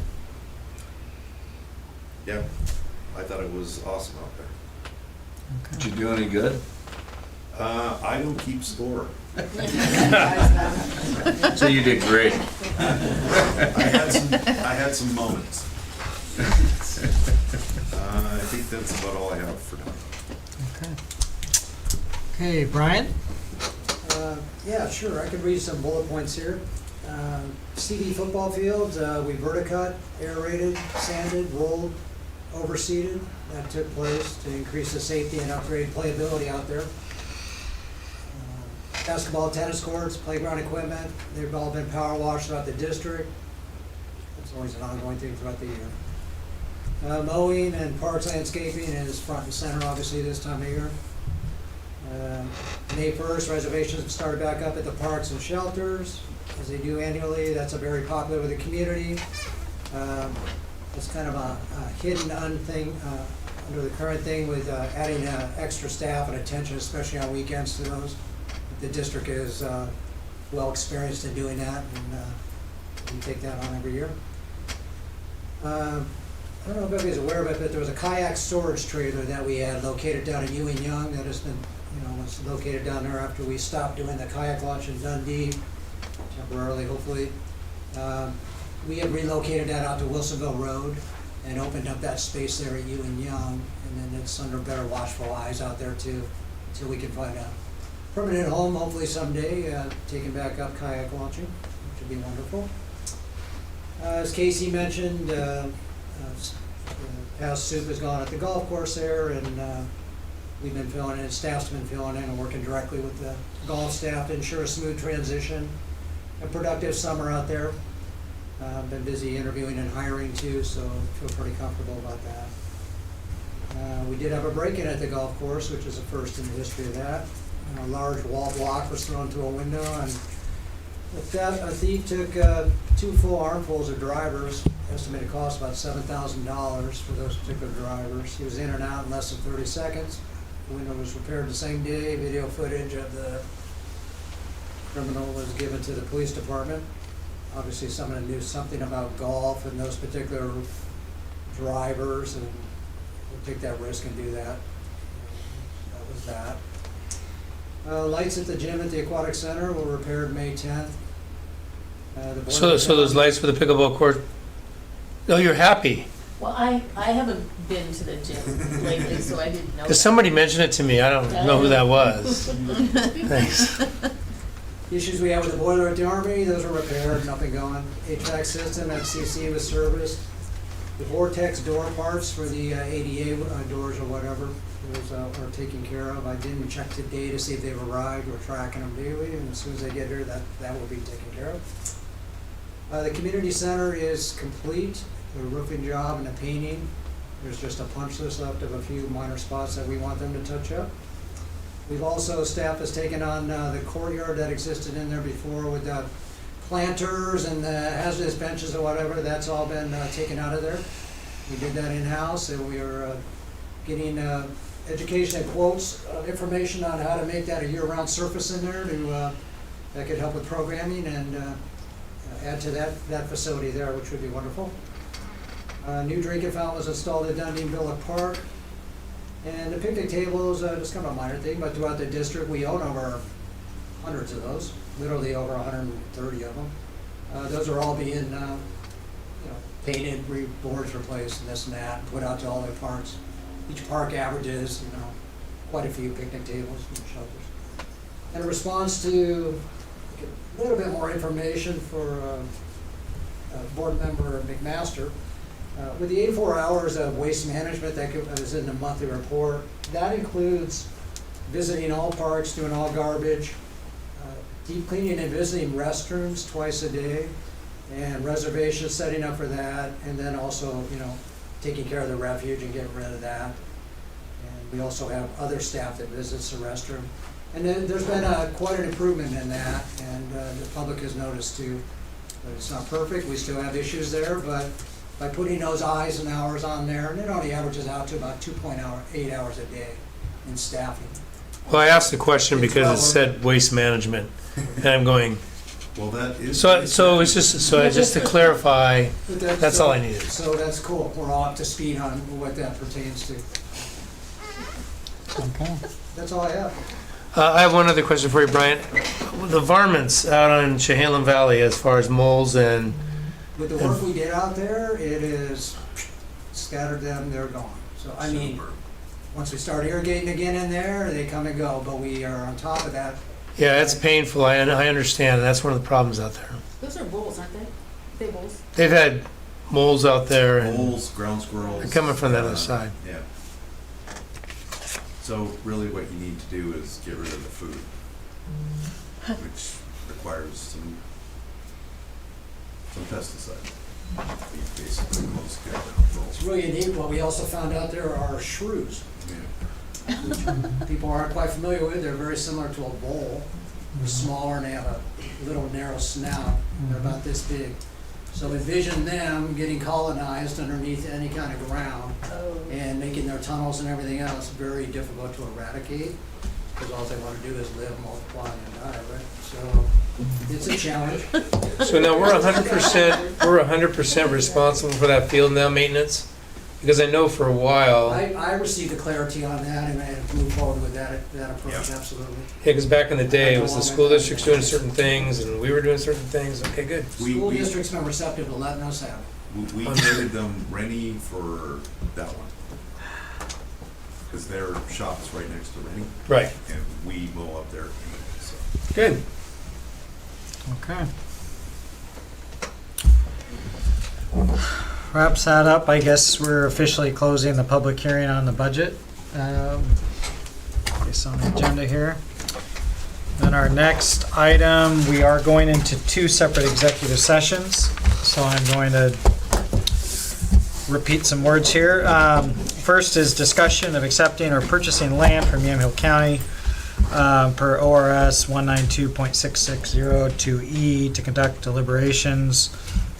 yeah, I thought it was awesome out there. Did you do any good? I don't keep score. So you did great. I had some moments. I think that's about all I have for now. Okay, Brian? Yeah, sure, I could read some bullet points here. CD football fields, we verticut, aerated, sanded, rolled, overseeded. That took place to increase the safety and upgrade playability out there. Basketball, tennis courts, playground equipment, they've all been power washed throughout the district. That's always an ongoing thing throughout the year. Mowing and parks landscaping is front and center, obviously, this time of year. May 1st, reservations have started back up at the parks and shelters, as they do annually. That's a very popular with the community. It's kind of a hidden thing under the current thing with adding extra staff and attention, especially on weekends to those. The district is well experienced in doing that, and we take that on every year. I don't know if everybody's aware of it, but there was a kayak storage trailer that we had located down in Ewing Young that has been, was located down there after we stopped doing the kayak launch in Dundee, temporarily, hopefully. We have relocated that out to Wilsonville Road and opened up that space there at Ewing Young, and then it's under better watchful eyes out there too, until we can find a permanent home, hopefully someday, taking back up kayak launching, which would be wonderful. As Casey mentioned, past soup has gone at the golf course there, and we've been filling in, staff's been filling in and working directly with the golf staff to ensure a smooth transition. A productive summer out there. Been busy interviewing and hiring too, so I feel pretty comfortable about that. We did have a break-in at the golf course, which is a first in the history of that. A large wall block was thrown through a window, and with that, a thief took 2 full armfuls of drivers. Estimated cost about $7,000 for those particular drivers. He was in and out in less than 30 seconds. The window was repaired the same day. Video footage of the criminal was given to the police department. Obviously, someone knew something about golf and those particular drivers, and would take that risk and do that. That was that. Lights at the gym at the Aquatic Center were repaired May 10th. So those lights for the pickleball court, oh, you're happy. Well, I haven't been to the gym lately, so I didn't know. Because somebody mentioned it to me, I don't know who that was. Thanks. Issues we have with the boiler at the Army, those are repaired, nothing going. HVAC system at CC was serviced. The Vortex door parts for the ADA doors or whatever, those are taken care of. I didn't check today to see if they've arrived. We're tracking them daily, and as soon as they get here, that will be taken care of. The community center is complete, the roofing job and the painting. There's just a punch list left of a few minor spots that we want them to touch up. We've also, staff has taken on the courtyard that existed in there before with the planters and the hazardous benches or whatever. That's all been taken out of there. We did that in-house, and we are getting education and quotes, information on how to make that a year-round surface in there that could help with programming and add to that facility there, which would be wonderful. New drinking fountain was installed at Dundee Villa Park. And the picnic tables, just kind of a minor thing, but throughout the district, we own over hundreds of those, literally over 130 of them. Those are all being, painted, boards replaced, and this and that, put out to all their parks. Each park averages, quite a few picnic tables and shelters. And in response to a little bit more information for Board Member McMaster, with the 84 hours of waste management that was in the monthly report, that includes visiting all parks, doing all garbage, deep cleaning and visiting restrooms twice a day, and reservations, setting up for that, and then also, taking care of the refuge and getting rid of that. And we also have other staff that visits the restroom. And then there's been quite an improvement in that, and the public has noticed too. But it's not perfect, we still have issues there, but by putting those eyes and hours on there, and it only averages out to about 2.8 hours a day in staffing. Well, I asked the question because it said waste management, and I'm going, Well, that is. so it's just to clarify, But that's all I needed. So that's cool, we're all up to speed on what that pertains to. Okay. That's all I have. I have one other question for you, Brian. The varmints out on Chehalem Valley, as far as moles and With the work we did out there, it is scattered them, they're gone. So, I mean, once we start irrigating again in there, they come and go, but we are on top of that. yeah, it's painful. I understand. That's one of the problems out there. Those are bulls, aren't they? They bulls. They've had moles out there, and Moles, ground squirrels. they're coming from the other side. Yeah. So really what you need to do is get rid of the food, which requires some pesticide. You basically most get ground It's really neat. What we also found out there are shrews, Yeah. which people aren't quite familiar with. They're very similar to a vole. They're smaller and they have a little narrow snout. They're about this big. So envision them getting colonized underneath any kind of ground and making their tunnels and everything else very difficult to eradicate, because all they want to do is live, multiply, and die, right? So it's a challenge. So now we're 100% responsible for that field now maintenance, because I know for a while. I received the clarity on that, and I have moved forward with that approach, absolutely. Yeah, because back in the day, it was the school districts doing certain things, and we were doing certain things. Okay, good. School districts been receptive to letting us have it. We traded them Rennie for that one. Because their shop's right next to Rennie. Right. And we mow up there anyway, so. Good. Okay. Wraps that up. I guess we're officially closing the public hearing on the budget. Based on the agenda here. Then our next item, we are going into two separate executive sessions. So I'm going to repeat some words here. First is discussion of accepting or purchasing land from Yamhill County per ORS 192.6602E to conduct deliberations,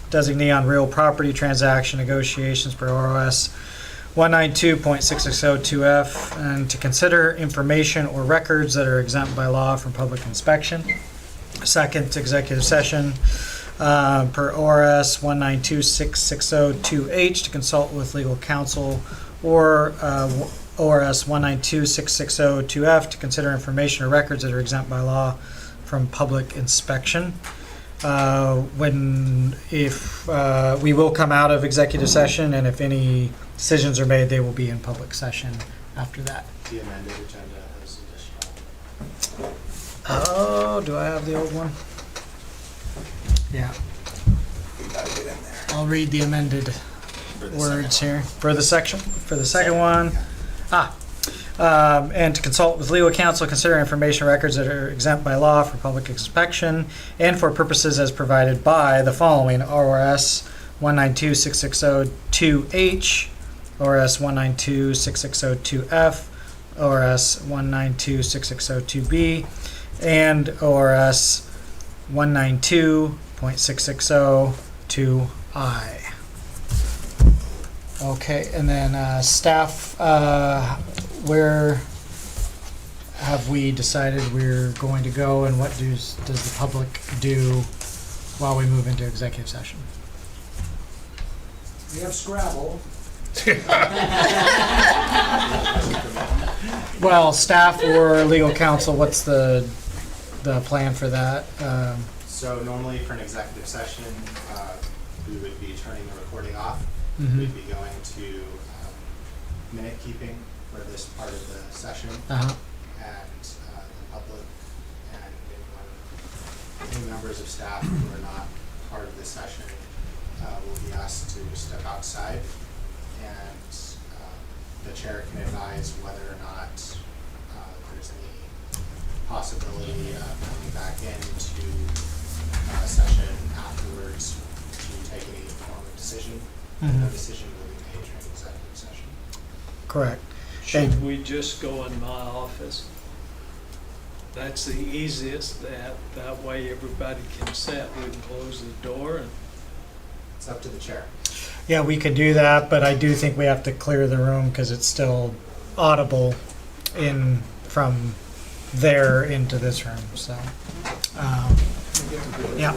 designate on real property transaction negotiations per ORS 192.6602F, and to consider information or records that are exempt by law from public inspection. Second executive session per ORS 192.6602H to consult with legal counsel, or ORS 192.6602F to consider information or records that are exempt by law from public inspection. we will come out of executive session, and if any decisions are made, they will be in public session after that. The amended agenda has additional. Oh, do I have the old one? Yeah. I'll read the amended words here for the section, for the second one. And to consult with legal counsel, consider information records that are exempt by law for public inspection and for purposes as provided by the following: ORS 192-6602H, ORS 192-6602F, ORS 192-6602B, and ORS 192.6602I. Okay, and then staff, where have we decided we're going to go, and what does the public do while we move into executive session? We have Scrabble. Well, staff or legal counsel, what's the plan for that? So normally for an executive session, we would be turning the recording off. Mhm. We'd be going to minute keeping for this part of the session. Uh-huh. And the public and any members of staff who are not part of this session will be asked to step outside, and the chair can advise whether or not there's any possibility of coming back into session afterwards to take any form of decision. Mhm. No decision will be made during executive session. Correct. Should we just go in my office? That's the easiest, that way everybody can sit, we can close the door and. It's up to the chair. Yeah, we could do that, but I do think we have to clear the room because it's still audible in from there into this room. So, yeah.